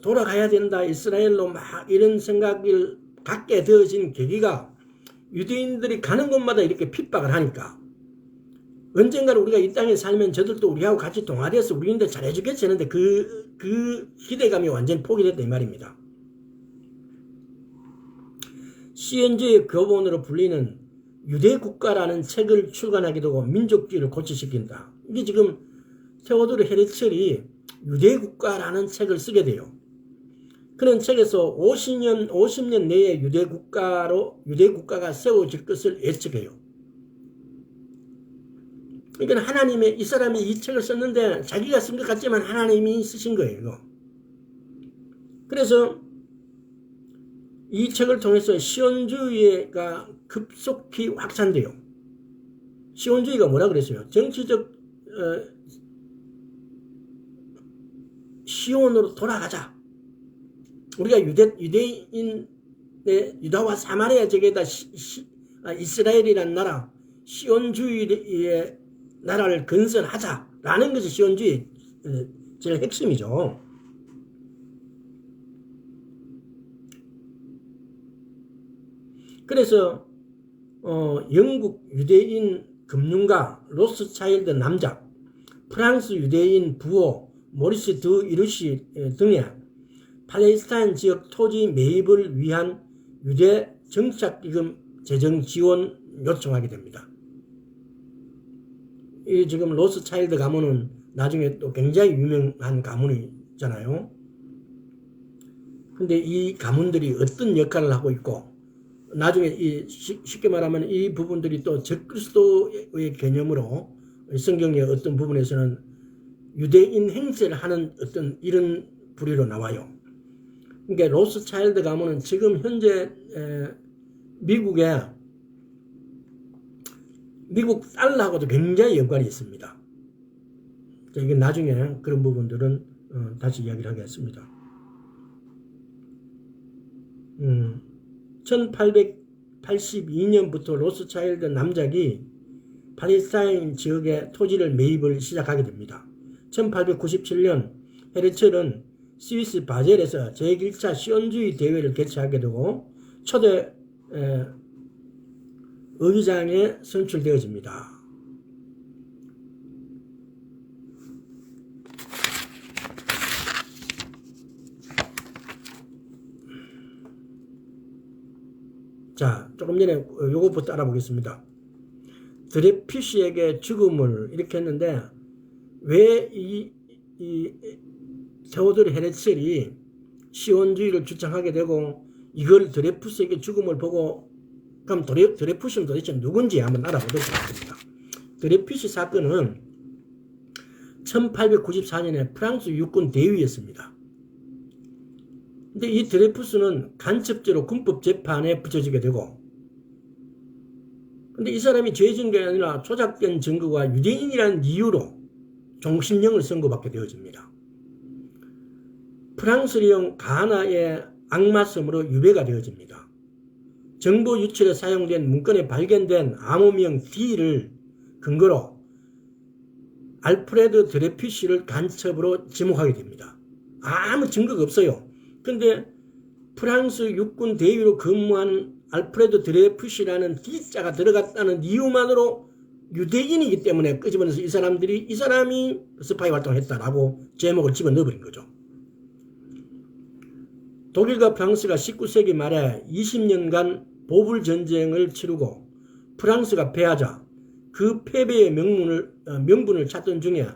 S1: 돌아가야 된다, 이스라엘로 막 이런 생각을 갖게 되어진 계기가 유대인들이 가는 곳마다 이렇게 핍박을 하니까 언젠가는 우리가 이 땅에 살면 저들도 우리하고 같이 동아리에서 우리인들 잘해주겠지 했는데 그 기대감이 완전히 포기됐다 이 말입니다. 시온주의의 교본으로 불리는 유대국가라는 책을 출간하게 되고 민족주의를 고취시킨다. 이게 지금 테오도르 헤르첼이 유대국가라는 책을 쓰게 돼요. 그런 책에서 50년 내에 유대국가가 세워질 것을 예측해요. 그러니까 하나님의 이 사람이 이 책을 썼는데 자기가 쓴 것 같지만 하나님이 쓰신 거예요. 이거. 그래서 이 책을 통해서 시온주의가 급속히 확산돼요. 시온주의가 뭐라 그랬어요? 정치적 시온으로 돌아가자. 우리가 유대인의 유다와 사마리아 지역에다 이스라엘이라는 나라, 시온주의의 나라를 건설하자라는 것이 시온주의의 제일 핵심이죠. 그래서 영국 유대인 금융가 로스차일드 남작, 프랑스 유대인 부호 모리스 드 이르시 등의 팔레스타인 지역 토지 매입을 위한 유대 정착기금 재정 지원 요청하게 됩니다. 이 지금 로스차일드 가문은 나중에 또 굉장히 유명한 가문이잖아요. 근데 이 가문들이 어떤 역할을 하고 있고 나중에 쉽게 말하면 이 부분들이 또 적그리스도의 개념으로 성경의 어떤 부분에서는 유대인 행세를 하는 어떤 이런 부류로 나와요. 그러니까 로스차일드 가문은 지금 현재 미국 달러하고도 굉장히 연관이 있습니다. 이게 나중에 그런 부분들은 다시 이야기를 하겠습니다. 1882년부터 로스차일드 남작이 팔레스타인 지역의 토지를 매입을 시작하게 됩니다. 1897년 헤르첼은 스위스 바젤에서 제1차 시온주의 대회를 개최하게 되고 초대 의장에 선출되어집니다. 자, 조금 전에 요것부터 알아보겠습니다. 드레퓨시에게 죽음을 이렇게 했는데 왜 이 테오도르 헤르첼이 시온주의를 주장하게 되고 이걸 드레푸스에게 죽음을 보고 그럼 드레푸스는 도대체 누군지 한번 알아보도록 하겠습니다. 드레푸시 사건은 1894년에 프랑스 육군 대위였습니다. 근데 이 드레푸스는 간첩죄로 군법 재판에 붙여지게 되고, 근데 이 사람이 죄진 게 아니라 조작된 증거와 유대인이라는 이유로 종신형을 선고받게 되어집니다. 프랑스령 가나의 악마섬으로 유배가 되어집니다. 정보 유출에 사용된 문건에 발견된 암호명 D를 근거로 알프레드 드레피쉬를 간첩으로 지목하게 됩니다. 아무 증거가 없어요. 근데 프랑스 육군 대위로 근무한 알프레드 드레피쉬라는 D자가 들어갔다는 이유만으로 유대인이기 때문에 끄집어내서 이 사람이 스파이 활동을 했다라고 제목을 집어넣어버린 거죠. 독일과 프랑스가 19세기 말에 20년간 보불 전쟁을 치르고 프랑스가 패하자 그 패배의 명분을 찾던 중에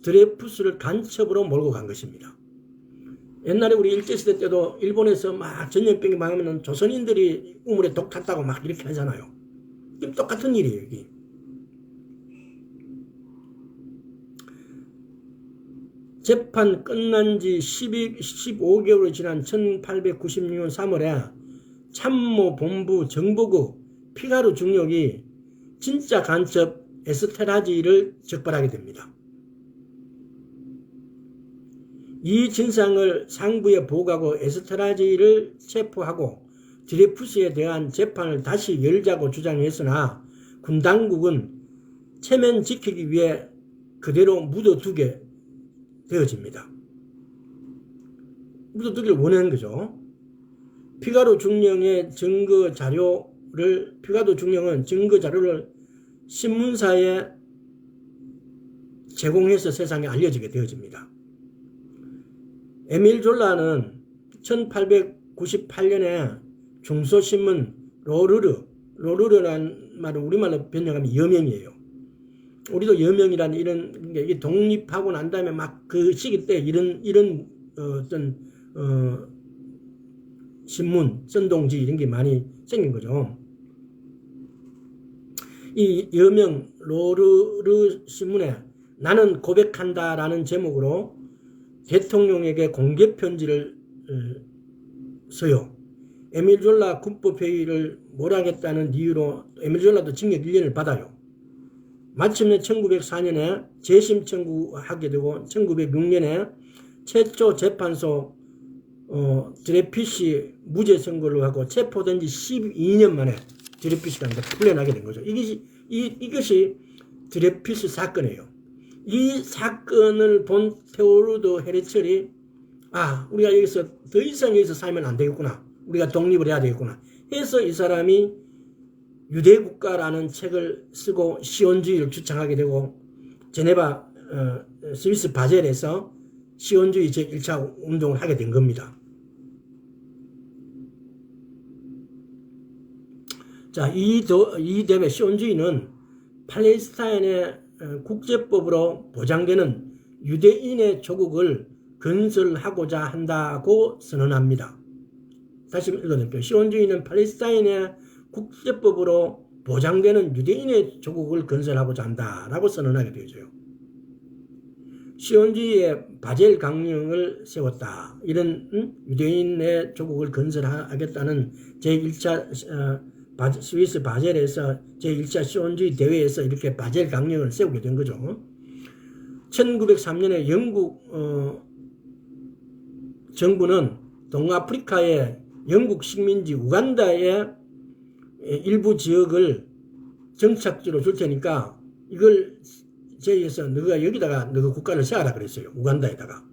S1: 드레푸스를 간첩으로 몰고 간 것입니다. 옛날에 우리 일제시대 때도 일본에서 막 전염병이 망하면 조선인들이 우물에 독 탔다고 막 이렇게 하잖아요. 똑같은 일이에요, 여기. 재판 끝난 지 15개월이 지난 1896년 3월에 참모본부 정보국 피가르 중령이 진짜 간첩 에스테라지를 적발하게 됩니다. 이 진상을 상부에 보고하고 에스테라지를 체포하고 드레푸스에 대한 재판을 다시 열자고 주장했으나 군 당국은 체면 지키기 위해 그대로 묻어두게 되어집니다. 묻어두기를 원하는 거죠. 피가르 중령은 증거 자료를 신문사에 제공해서 세상에 알려지게 되어집니다. 에밀 졸라는 1898년에 중소신문 로르르라는 말을 우리말로 번역하면 여명이에요. 우리도 여명이라는 이런 게 독립하고 난 다음에 막 그 시기 때 이런 어떤 신문, 선동지 이런 게 많이 생긴 거죠. 이 여명 로르르 신문에 나는 고백한다라는 제목으로 대통령에게 공개 편지를 써요. 에밀 졸라 군법회의를 몰아가겠다는 이유로 에밀 졸라도 징역 1년을 받아요. 마침내 1904년에 재심 청구하게 되고 1906년에 최초 재판소 드레피쉬 무죄 선고를 하고 체포된 지 12년 만에 드레피쉬가 풀려나게 된 거죠. 이것이 드레피쉬 사건이에요. 이 사건을 본 테오도르 헤르첼이 우리가 여기서 더 이상 여기서 살면 안 되겠구나. 우리가 독립을 해야 되겠구나. 해서 이 사람이 유대국가라는 책을 쓰고 시온주의를 주창하게 되고 제네바 스위스 바젤에서 시온주의 제1차 운동을 하게 된 겁니다. 자, 이 대회 시온주의는 팔레스타인의 국제법으로 보장되는 유대인의 조국을 건설하고자 한다고 선언합니다. 다시 읽어드릴게요. 시온주의는 팔레스타인의 국제법으로 보장되는 유대인의 조국을 건설하고자 한다라고 선언하게 되죠. 시온주의의 바젤 강령을 세웠다. 이런 유대인의 조국을 건설하겠다는 제1차 스위스 바젤에서 제1차 시온주의 대회에서 이렇게 바젤 강령을 세우게 된 거죠. 1903년에 영국 정부는 동아프리카의 영국 식민지 우간다의 일부 지역을 정착지로 줄 테니까 이걸 제의해서 너가 여기다가 너가 국가를 세워라 그랬어요. 우간다에다가.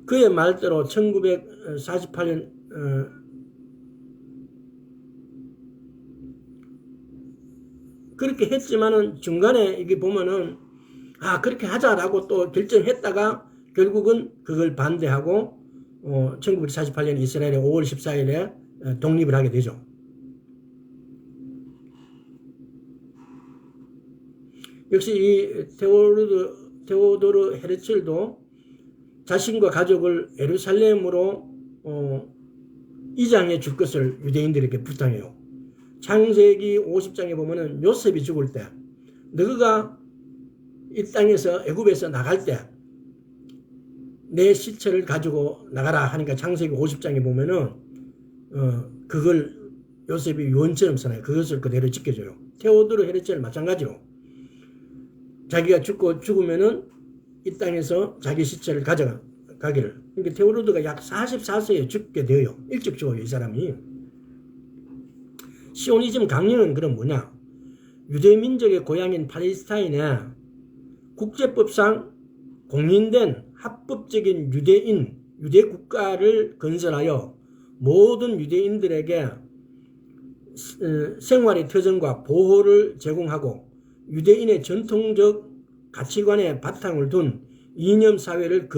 S1: 그의 말대로 1948년 그렇게 했지만은 중간에 이게 보면은 그렇게 하자라고 또 결정했다가 결국은 그걸 반대하고 1948년 이스라엘의 5월 14일에 독립을 하게 되죠. 역시 이 테오도르 헤르첼도 자신과 가족을 예루살렘으로 이장해 줄 것을 유대인들에게 부탁해요. 창세기 50장에 보면은 요셉이 죽을 때 너가 이 땅에서 애굽에서 나갈 때 내 시체를 가지고 나가라 하니까 창세기 50장에 보면은 그걸 요셉이 유언처럼 써놔요. 그것을 그대로 지켜줘요. 테오도르 헤르첼 마찬가지로 자기가 죽으면은 이 땅에서 자기 시체를 가져가기를. 그러니까 테오도르가 약 44세에 죽게 되어요. 일찍 죽어요, 이 사람이. 시오니즘 강령은 그럼 뭐냐? 유대민족의 고향인 팔레스타인에 국제법상 공인된 합법적인 유대 국가를 건설하여 모든 유대인들에게 생활의 터전과 보호를 제공하고 유대인의 전통적 가치관에 바탕을 둔 이념 사회를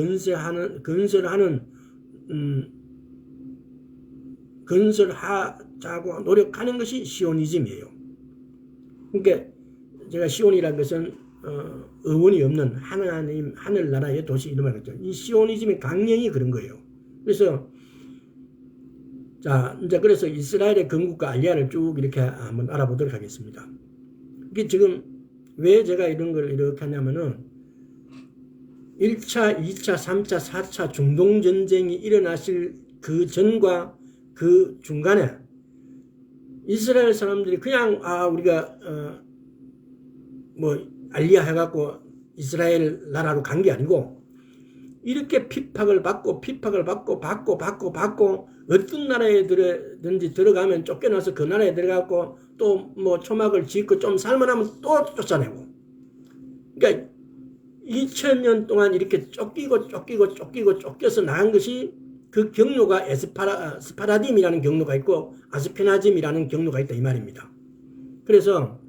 S1: 건설하자고 노력하는 것이 시오니즘이에요. 그러니까 제가 시온이라는 것은 의원이 없는 하나님 하늘나라의 도시 이런 말이죠. 이 시오니즘의 강령이 그런 거예요. 그래서 그래서 이스라엘의 건국과 알리아를 쭉 이렇게 한번 알아보도록 하겠습니다. 이게 지금 왜 제가 이런 걸 이렇게 하냐면은 1차, 2차, 3차, 4차 중동전쟁이 일어나실 그 전과 그 중간에 이스라엘 사람들이 그냥 우리가 알리아 해갖고 이스라엘 나라로 간 게 아니고 이렇게 핍박을 받고 어떤 나라에 들든지 들어가면 쫓겨나서 그 나라에 들어가고 또 초막을 짓고 좀 살만하면 또 쫓아내고. 그러니까 2000년 동안 이렇게 쫓겨서 나간 것이 그 경로가 스파라딤이라는 경로가 있고 아스페나즘이라는 경로가 있다 이 말입니다. 그래서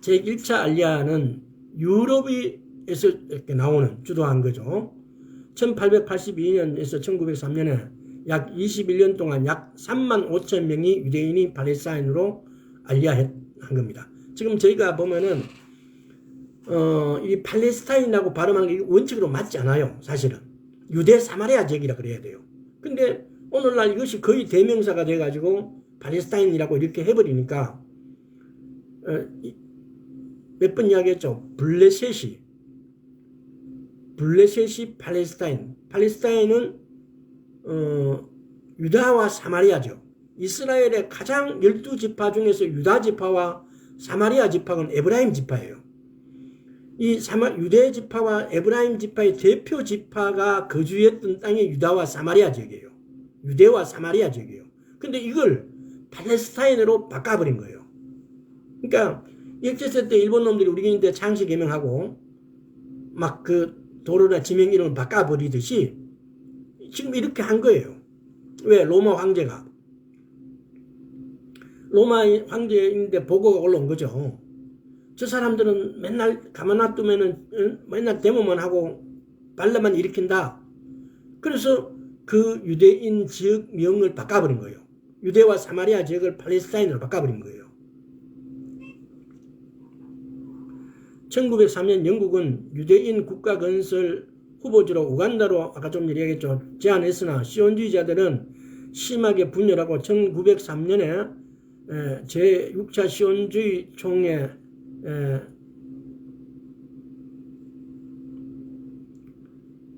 S1: 제1차 알리아는 유럽에서 이렇게 나오는 주도한 거죠. 1882년에서 1903년에 약 21년 동안 약 3만 5천 명이 유대인이 팔레스타인으로 알리아한 겁니다. 지금 저희가 보면은 이 팔레스타인이라고 발음하는 게 원칙으로 맞지 않아요. 사실은 유대 사마리아 지역이라 그래야 돼요. 근데 오늘날 이것이 거의 대명사가 돼가지고 팔레스타인이라고 이렇게 해버리니까 몇 번 이야기했죠. 블레셋이 팔레스타인. 팔레스타인은 유다와 사마리아죠. 이스라엘의 가장 12지파 중에서 유다 지파와 사마리아 지파는 에브라임 지파예요. 이 유대 지파와 에브라임 지파의 대표 지파가 거주했던 땅이 유다와 사마리아 지역이에요. 유대와 사마리아 지역이에요. 근데 이걸 팔레스타인으로 바꿔버린 거예요. 그러니까 일제세 때 일본 놈들이 우리인데 창씨 개명하고 막 그 도로나 지명 이름을 바꿔버리듯이 지금 이렇게 한 거예요. 왜? 로마 황제인데 보고가 올라온 거죠. 저 사람들은 맨날 가만 놔두면은 맨날 데모만 하고 반란만 일으킨다. 그래서 그 유대인 지역명을 바꿔버린 거예요. 유대와 사마리아 지역을 팔레스타인으로 바꿔버린 거예요. 1903년 영국은 유대인 국가 건설 후보지로 우간다로 아까 좀 얘기했죠. 제안했으나 시온주의자들은 심하게 분열하고 1903년에 제6차 시온주의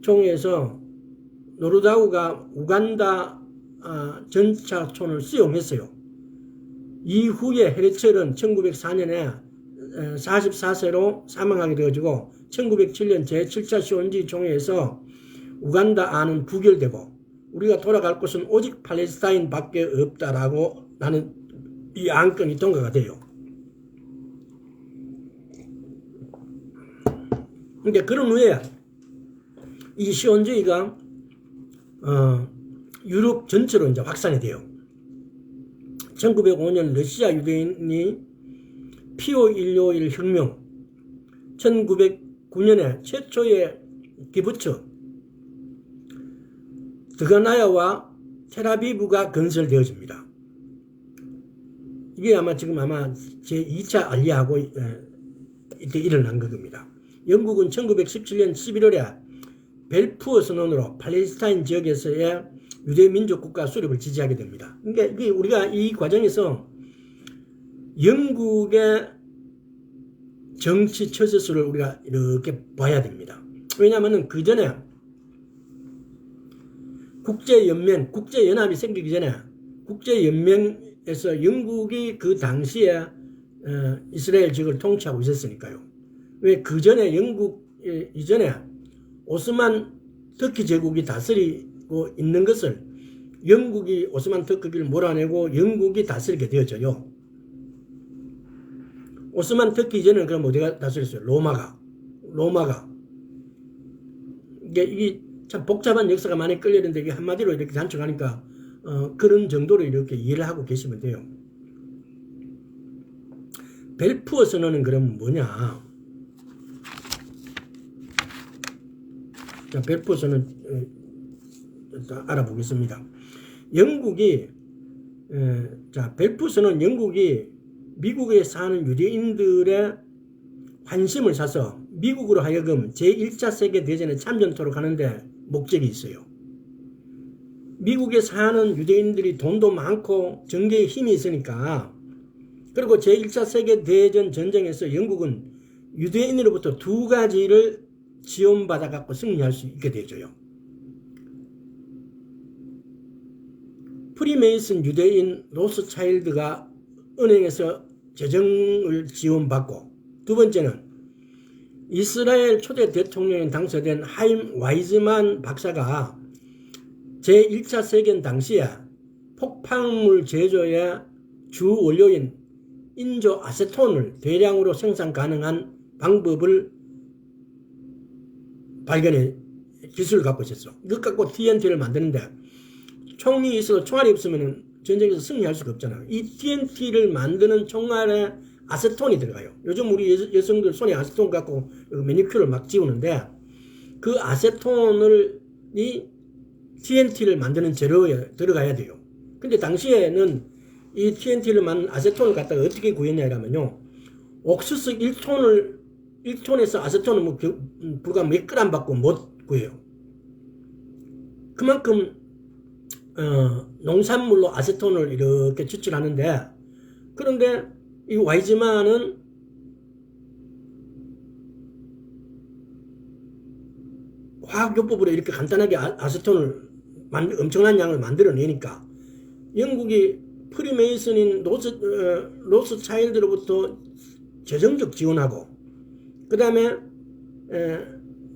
S1: 총회에서 노르다우가 우간다 전차촌을 수용했어요. 이후에 헤르첼은 1904년에 44세로 사망하게 되어지고 1907년 제7차 시온주의 총회에서 우간다안은 부결되고 우리가 돌아갈 곳은 오직 팔레스타인 밖에 없다라고 나는 이 안건이 통과가 돼요. 그러니까 그런 후에 이 시온주의가 유럽 전체로 이제 확산이 돼요. 1905년 러시아 유대인이 피오 151 혁명, 1909년에 최초의 기부처 드가나야와 텔아비브가 건설되어집니다. 이게 지금 아마 제2차 알리아하고 이때 일어난 겁니다. 영국은 1917년 11월에 벨푸어 선언으로 팔레스타인 지역에서의 유대민족 국가 수립을 지지하게 됩니다. 그러니까 이게 우리가 이 과정에서 영국의 정치 처세술을 우리가 이렇게 봐야 됩니다. 왜냐하면 그 전에 국제연합이 생기기 전에 국제연맹에서 영국이 그 당시에 이스라엘 지역을 통치하고 있었으니까요. 왜 그 전에 영국 이전에 오스만 터키 제국이 다스리고 있는 것을 영국이 오스만 터키를 몰아내고 영국이 다스리게 되었죠. 오스만 터키 이전에는 그럼 어디가 다스렸어요? 로마가. 이게 참 복잡한 역사가 많이 끌려있는데 이게 한마디로 이렇게 단축하니까 그런 정도로 이렇게 이해를 하고 계시면 돼요. 벨푸어 선언은 그럼 뭐냐? 자, 벨푸어 선언 알아보겠습니다. 벨푸어 선언은 영국이 미국에 사는 유대인들의 관심을 사서 미국으로 하여금 제1차 세계대전에 참전토록 하는데 목적이 있어요. 미국에 사는 유대인들이 돈도 많고 정계에 힘이 있으니까, 그리고 제1차 세계대전 전쟁에서 영국은 유대인으로부터 두 가지를 지원받아 갖고 승리할 수 있게 되죠. 프리메이슨 유대인 로스차일드가 은행에서 재정을 지원받고, 두 번째는 이스라엘 초대 대통령에 당선된 하임 와이즈만 박사가 제1차 세계전 당시에 폭발물 제조의 주 원료인 인조 아세톤을 대량으로 생산 가능한 방법을 기술을 갖고 있었어. 이것 갖고 TNT를 만드는데 총이 있어도 총알이 없으면 전쟁에서 승리할 수가 없잖아. 이 TNT를 만드는 총알에 아세톤이 들어가요. 요즘 우리 여성들 손에 아세톤 갖고 매니큐어를 막 지우는데, 그 아세톤을 이 TNT를 만드는 재료에 들어가야 돼요. 근데 당시에는 이 TNT를 만든 아세톤을 갖다가 어떻게 구했냐면요, 옥수수 1톤에서 아세톤은 뭐 불과 몇 그램 받고 못 구해요. 그만큼 농산물로 아세톤을 이렇게 추출하는데, 그런데 이 와이즈만은 화학요법으로 이렇게 간단하게 아세톤을 엄청난 양을 만들어내니까 영국이 프리메이슨인 로스차일드로부터 재정적 지원하고, 그 다음에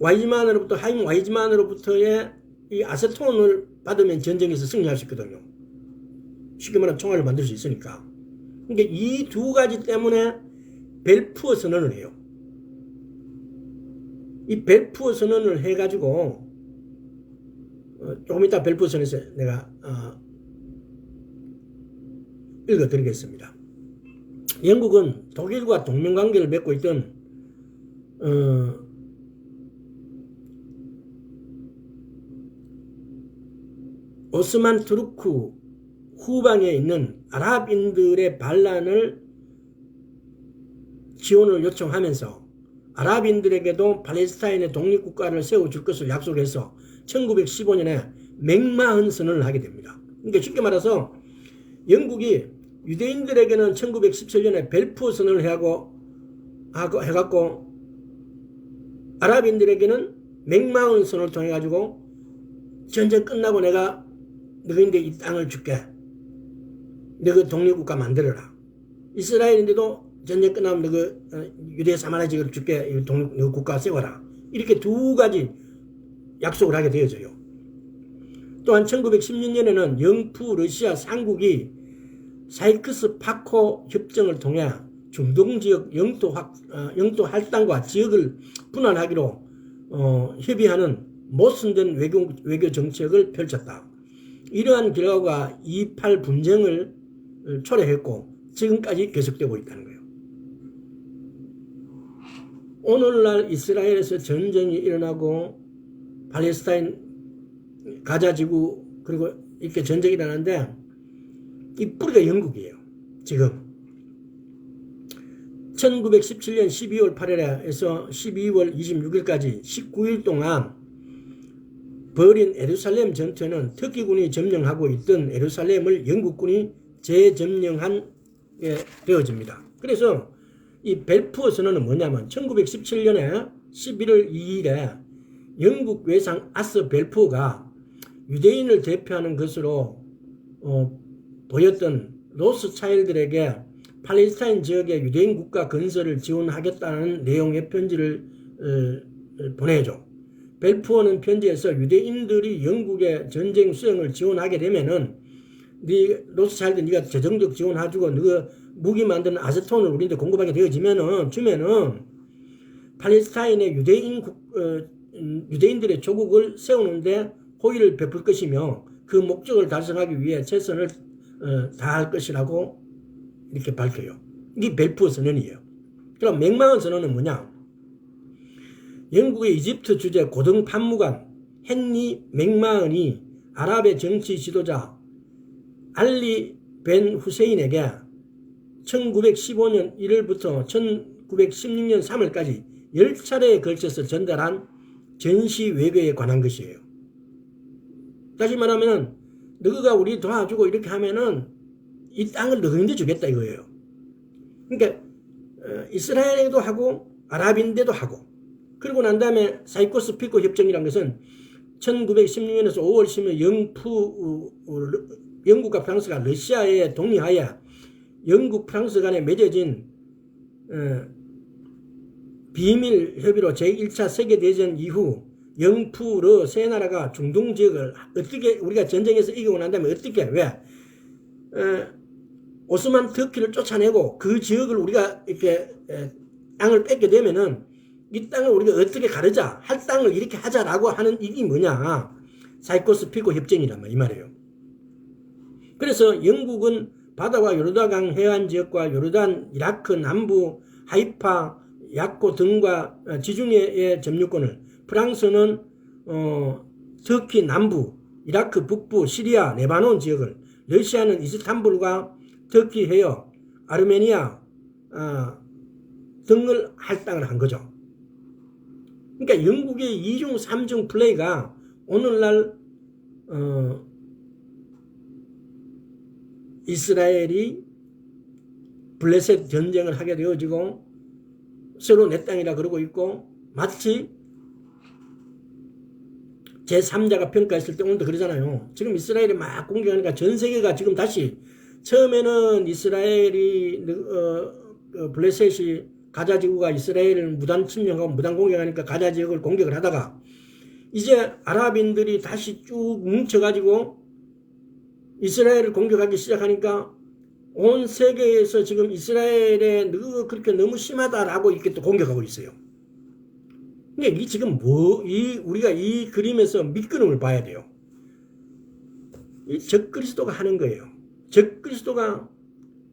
S1: 하임 와이즈만으로부터의 이 아세톤을 받으면 전쟁에서 승리할 수 있거든요. 쉽게 말하면 총알을 만들 수 있으니까. 그러니까 이 두 가지 때문에 벨푸어 선언을 해요. 이 벨푸어 선언을 해가지고 조금 이따 벨푸어 선언에서 내가 읽어드리겠습니다. 영국은 독일과 동맹관계를 맺고 있던 오스만 투르크 후방에 있는 아랍인들의 반란을 지원을 요청하면서 아랍인들에게도 팔레스타인의 독립국가를 세워줄 것을 약속해서 1915년에 맥마흔 선언을 하게 됩니다. 그러니까 쉽게 말해서 영국이 유대인들에게는 1917년에 벨푸어 선언을 해갖고 아랍인들에게는 맥마흔 선언을 통해 가지고 전쟁 끝나고 내가 너희인데 이 땅을 줄게. 너희 독립국가 만들어라. 이스라엘인데도 전쟁 끝나면 너희 유대 사마리아 지역을 줄게. 독립국가 세워라. 이렇게 두 가지 약속을 하게 되어져요. 또한 1916년에는 영프 러시아 상국이 사이크스 파코 협정을 통해 중동 지역 영토 할당과 지역을 분할하기로 협의하는 모순된 외교 정책을 펼쳤다. 이러한 결과가 2.8 분쟁을 초래했고 지금까지 계속되고 있다는 거예요. 오늘날 이스라엘에서 전쟁이 일어나고 팔레스타인 가자지구 그리고 이렇게 전쟁이 일어나는데 이 뿌리가 영국이에요. 지금 1917년 12월 8일에서 12월 26일까지 19일 동안 벌인 예루살렘 전투에는 터키군이 점령하고 있던 예루살렘을 영국군이 재점령한 되어집니다. 그래서 이 벨푸어 선언은 뭐냐면 1917년에 11월 2일에 영국 외상 아서 벨푸어가 유대인을 대표하는 것으로 보였던 로스차일드에게 팔레스타인 지역의 유대인 국가 건설을 지원하겠다는 내용의 편지를 보내죠. 벨푸어는 편지에서 유대인들이 영국의 전쟁 수행을 지원하게 되면은 로스차일드 네가 재정적 지원해주고 너가 무기 만드는 아세톤을 우리한테 공급하게 되어지면은 주면은 팔레스타인의 유대인들의 조국을 세우는데 호의를 베풀 것이며 그 목적을 달성하기 위해 최선을 다할 것이라고 이렇게 밝혀요. 이게 벨푸어 선언이에요. 그럼 맥마흔 선언은 뭐냐? 영국의 이집트 주재 고등 판무관 헨리 맥마흔이 아랍의 정치 지도자 알리 벤 후세인에게 1915년 1월부터 1916년 3월까지 10차례에 걸쳐서 전달한 전시 외교에 관한 것이에요. 다시 말하면 너가 우리 도와주고 이렇게 하면은 이 땅을 너희한테 주겠다 이거예요. 그러니까 이스라엘에도 하고 아랍인데도 하고 그리고 난 다음에 사이코스 피코 협정이라는 것은 1916년에서 5월 10일 영국과 프랑스가 러시아에 동의하여 영국 프랑스 간에 맺어진 비밀 협의로 제1차 세계대전 이후 영푸르 세 나라가 중동 지역을 어떻게 우리가 전쟁에서 이기고 난 다음에 어떻게 왜 오스만 터키를 쫓아내고 그 지역을 우리가 이렇게 땅을 뺏게 되면은 이 땅을 우리가 어떻게 가르자 할 땅을 이렇게 하자라고 하는 이게 뭐냐 사이코스 피코 협정이란 이 말이에요. 그래서 영국은 바다와 요르단강 해안 지역과 요르단, 이라크 남부, 하이파, 야코 등과 지중해의 점유권을 프랑스는 터키 남부, 이라크 북부, 시리아, 레바논 지역을 러시아는 이스탄불과 터키 해역, 아르메니아 등을 할당을 한 거죠. 그러니까 영국의 2중 3중 플레이가 오늘날 이스라엘이 블레셋 전쟁을 하게 되어지고 서로 내 땅이라 그러고 있고 마치 제3자가 평가했을 때 오늘도 그러잖아요. 지금 이스라엘이 막 공격하니까 전 세계가 지금 다시 처음에는 이스라엘이 블레셋이 가자 지구가 이스라엘을 무단 침략하고 무단 공격하니까 가자 지역을 공격을 하다가 이제 아랍인들이 다시 쭉 뭉쳐가지고 이스라엘을 공격하기 시작하니까 온 세계에서 지금 이스라엘에 그렇게 너무 심하다라고 이렇게 또 공격하고 있어요. 근데 이 지금 우리가 이 그림에서 밑그림을 봐야 돼요. 이 적그리스도가 하는 거예요. 적그리스도가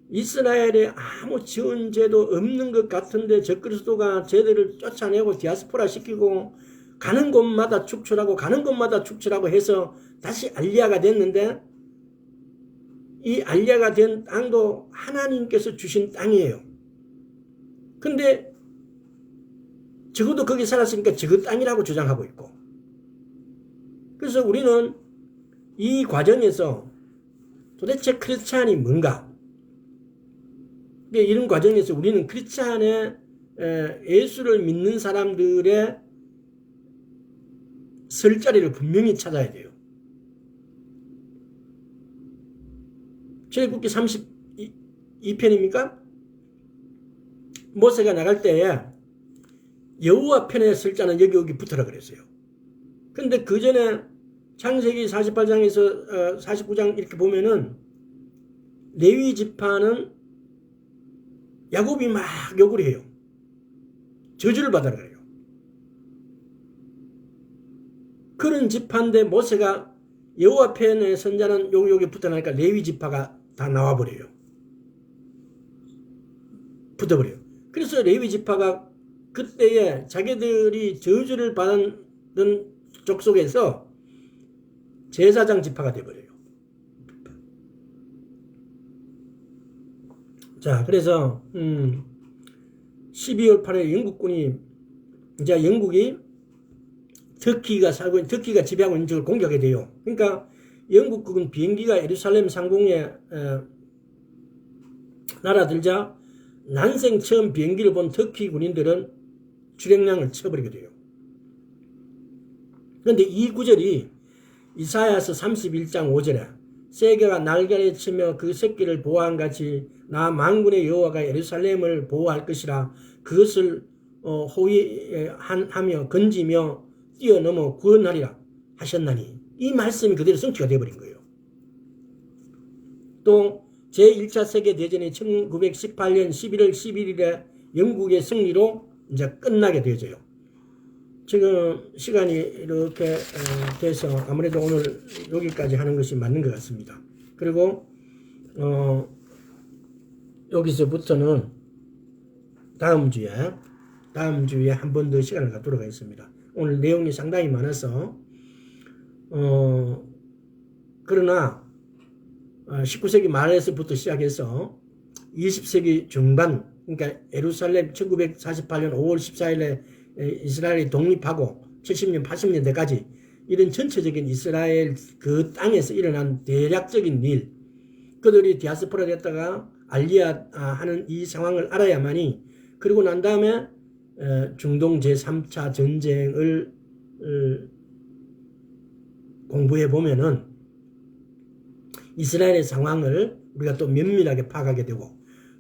S1: 이스라엘에 아무 지원 제도 없는 것 같은데 적그리스도가 쟤들을 쫓아내고 디아스포라 시키고 가는 곳마다 축출하고 가는 곳마다 축출하고 해서 다시 알리아가 됐는데 이 알리아가 된 땅도 하나님께서 주신 땅이에요. 근데 적어도 거기 살았으니까 저거 땅이라고 주장하고 있고 그래서 우리는 이 과정에서 도대체 크리스찬이 뭔가 이런 과정에서 우리는 크리스찬의 예수를 믿는 사람들의 설 자리를 분명히 찾아야 돼요. 출애굽기 32편입니까? 모세가 나갈 때에 여호와 편에 설 자는 여기 붙어라 그랬어요. 근데 그 전에 창세기 48장에서 49장 이렇게 보면은 레위 지파는 야곱이 막 욕을 해요. 저주를 받아라 그래요. 그런 지파인데 모세가 여호와 편에 선자는 여기 붙어나니까 레위 지파가 다 나와버려요. 붙어버려요. 그래서 레위 지파가 그때에 자기들이 저주를 받은 족속에서 제사장 지파가 돼버려요. 자, 그래서 12월 8일 영국군이 이제 영국이 터키가 지배하고 있는 쪽을 공격하게 돼요. 그러니까 영국군 비행기가 예루살렘 상공에 날아들자 난생 처음 비행기를 본 터키 군인들은 주력량을 쳐버리게 돼요. 그런데 이 구절이 이사야서 31장 5절에 세계가 날개를 치며 그 새끼를 보호한 같이 나 만군의 여호와가 예루살렘을 보호할 것이라. 그것을 호위하며 건지며 뛰어넘어 구원하리라 하셨나니, 이 말씀이 그대로 성취가 되어버린 거예요. 또 제1차 세계대전이 1918년 11월 11일에 영국의 승리로 이제 끝나게 되어져요. 지금 시간이 이렇게 돼서 아무래도 오늘 여기까지 하는 것이 맞는 것 같습니다. 그리고 여기서부터는 다음 주에 한 번 더 시간을 갖도록 하겠습니다. 오늘 내용이 상당히 많아서 그러나 19세기 말에서부터 시작해서 20세기 중반, 그러니까 예루살렘 1948년 5월 14일에 이스라엘이 독립하고 70년 80년대까지 이런 전체적인 이스라엘 그 땅에서 일어난 대략적인 일, 그들이 디아스포라 됐다가 알리아 하는 이 상황을 알아야만이, 그리고 난 다음에 중동 제3차 전쟁을 공부해 보면은 이스라엘의 상황을 우리가 또 면밀하게 파악하게 되고,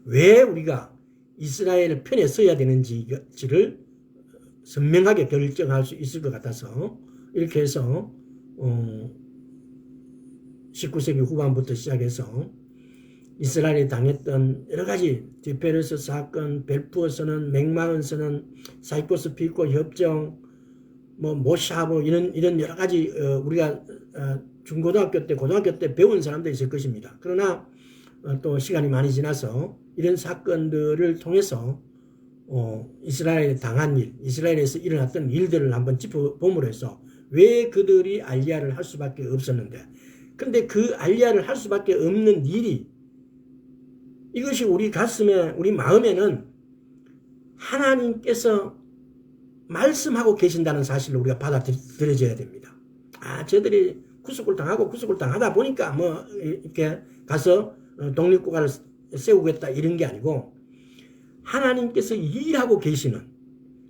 S1: 왜 우리가 이스라엘 편에 서야 되는지를 선명하게 결정할 수 있을 것 같아서, 이렇게 해서 19세기 후반부터 시작해서 이스라엘이 당했던 여러 가지 디페르스 사건, 벨푸어 선언, 맥마흔 선언, 사이코스 피코 협정, 모샤브 이런 여러 가지 우리가 중고등학교 때, 고등학교 때 배운 사람들이 있을 것입니다. 그러나 또 시간이 많이 지나서 이런 사건들을 통해서 이스라엘에 당한 일, 이스라엘에서 일어났던 일들을 한번 짚어봄으로 해서 왜 그들이 알리야를 할 수밖에 없었는데, 근데 그 알리야를 할 수밖에 없는 일이, 이것이 우리 가슴에, 우리 마음에는 하나님께서 말씀하고 계신다는 사실을 우리가 받아들여져야 됩니다. 저들이 구속을 당하다 보니까 이렇게 가서 독립국가를 세우겠다 이런 게 아니고, 하나님께서 일하고 계시는,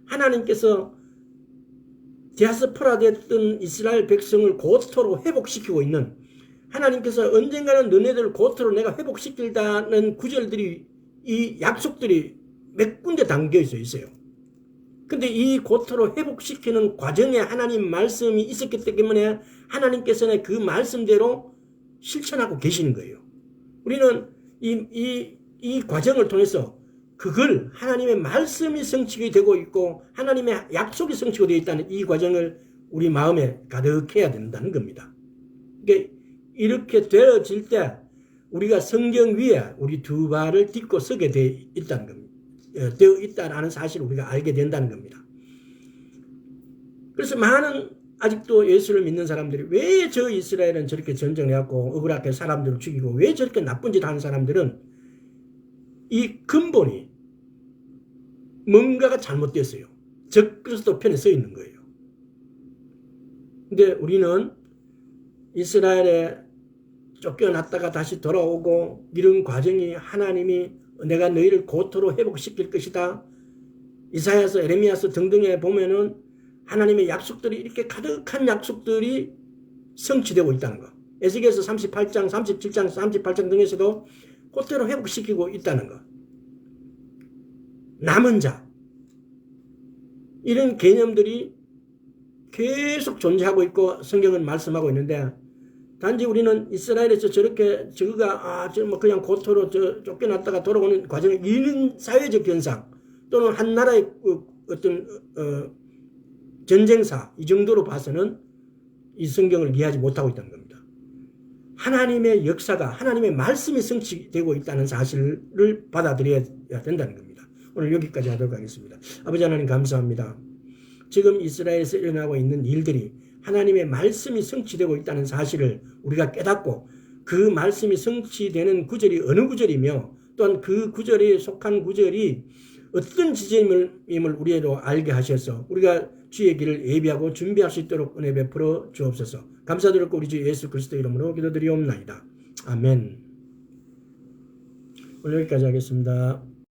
S1: 하나님께서 디아스포라 됐던 이스라엘 백성을 고토로 회복시키고 있는, 하나님께서 언젠가는 너네들을 고토로 내가 회복시키다는 구절들이, 이 약속들이 몇 군데 담겨 있어요. 근데 이 고토로 회복시키는 과정에 하나님 말씀이 있었기 때문에 하나님께서는 그 말씀대로 실천하고 계시는 거예요. 우리는 이 과정을 통해서 그걸 하나님의 말씀이 성취가 되고 있고 하나님의 약속이 성취가 되어 있다는 이 과정을 우리 마음에 가득해야 된다는 겁니다. 그러니까 이렇게 되어질 때 우리가 성경 위에 우리 두 발을 딛고 서게 되어 있다는 겁니다. 되어 있다는 사실을 우리가 알게 된다는 겁니다. 그래서 많은 아직도 예수를 믿는 사람들이, 왜 저 이스라엘은 저렇게 전쟁을 해갖고 억울하게 사람들을 죽이고 왜 저렇게 나쁜 짓 하는 사람들은, 이 근본이 뭔가가 잘못됐어요. 적그리스도 편에 서 있는 거예요. 근데 우리는 이스라엘에 쫓겨났다가 다시 돌아오고 이런 과정이, 하나님이 내가 너희를 고토로 회복시킬 것이다. 이사야서, 에레미야서 등등에 보면은 하나님의 약속들이, 이렇게 가득한 약속들이 성취되고 있다는 거. 에스겔서 38장, 37장, 38장 등에서도 고토로 회복시키고 있다는 거. 남은 자, 이런 개념들이 계속 존재하고 있고 성경은 말씀하고 있는데, 단지 우리는 이스라엘에서 저렇게 저거가 그냥 고토로 쫓겨났다가 돌아오는 과정에 이런 사회적 현상 또는 한 나라의 어떤 전쟁사, 이 정도로 봐서는 이 성경을 이해하지 못하고 있다는 겁니다. 하나님의 역사가, 하나님의 말씀이 성취되고 있다는 사실을 받아들여야 된다는 겁니다. 오늘 여기까지 하도록 하겠습니다. 아버지 하나님 감사합니다. 지금 이스라엘에서 일어나고 있는 일들이 하나님의 말씀이 성취되고 있다는 사실을 우리가 깨닫고, 그 말씀이 성취되는 구절이 어느 구절이며 또한 그 구절에 속한 구절이 어떤 지점임을 우리로 알게 하셔서 우리가 주의 길을 예비하고 준비할 수 있도록 은혜 베풀어 주옵소서. 감사드리고 우리 주 예수 그리스도 이름으로 기도드리옵나이다. 아멘. 오늘 여기까지 하겠습니다.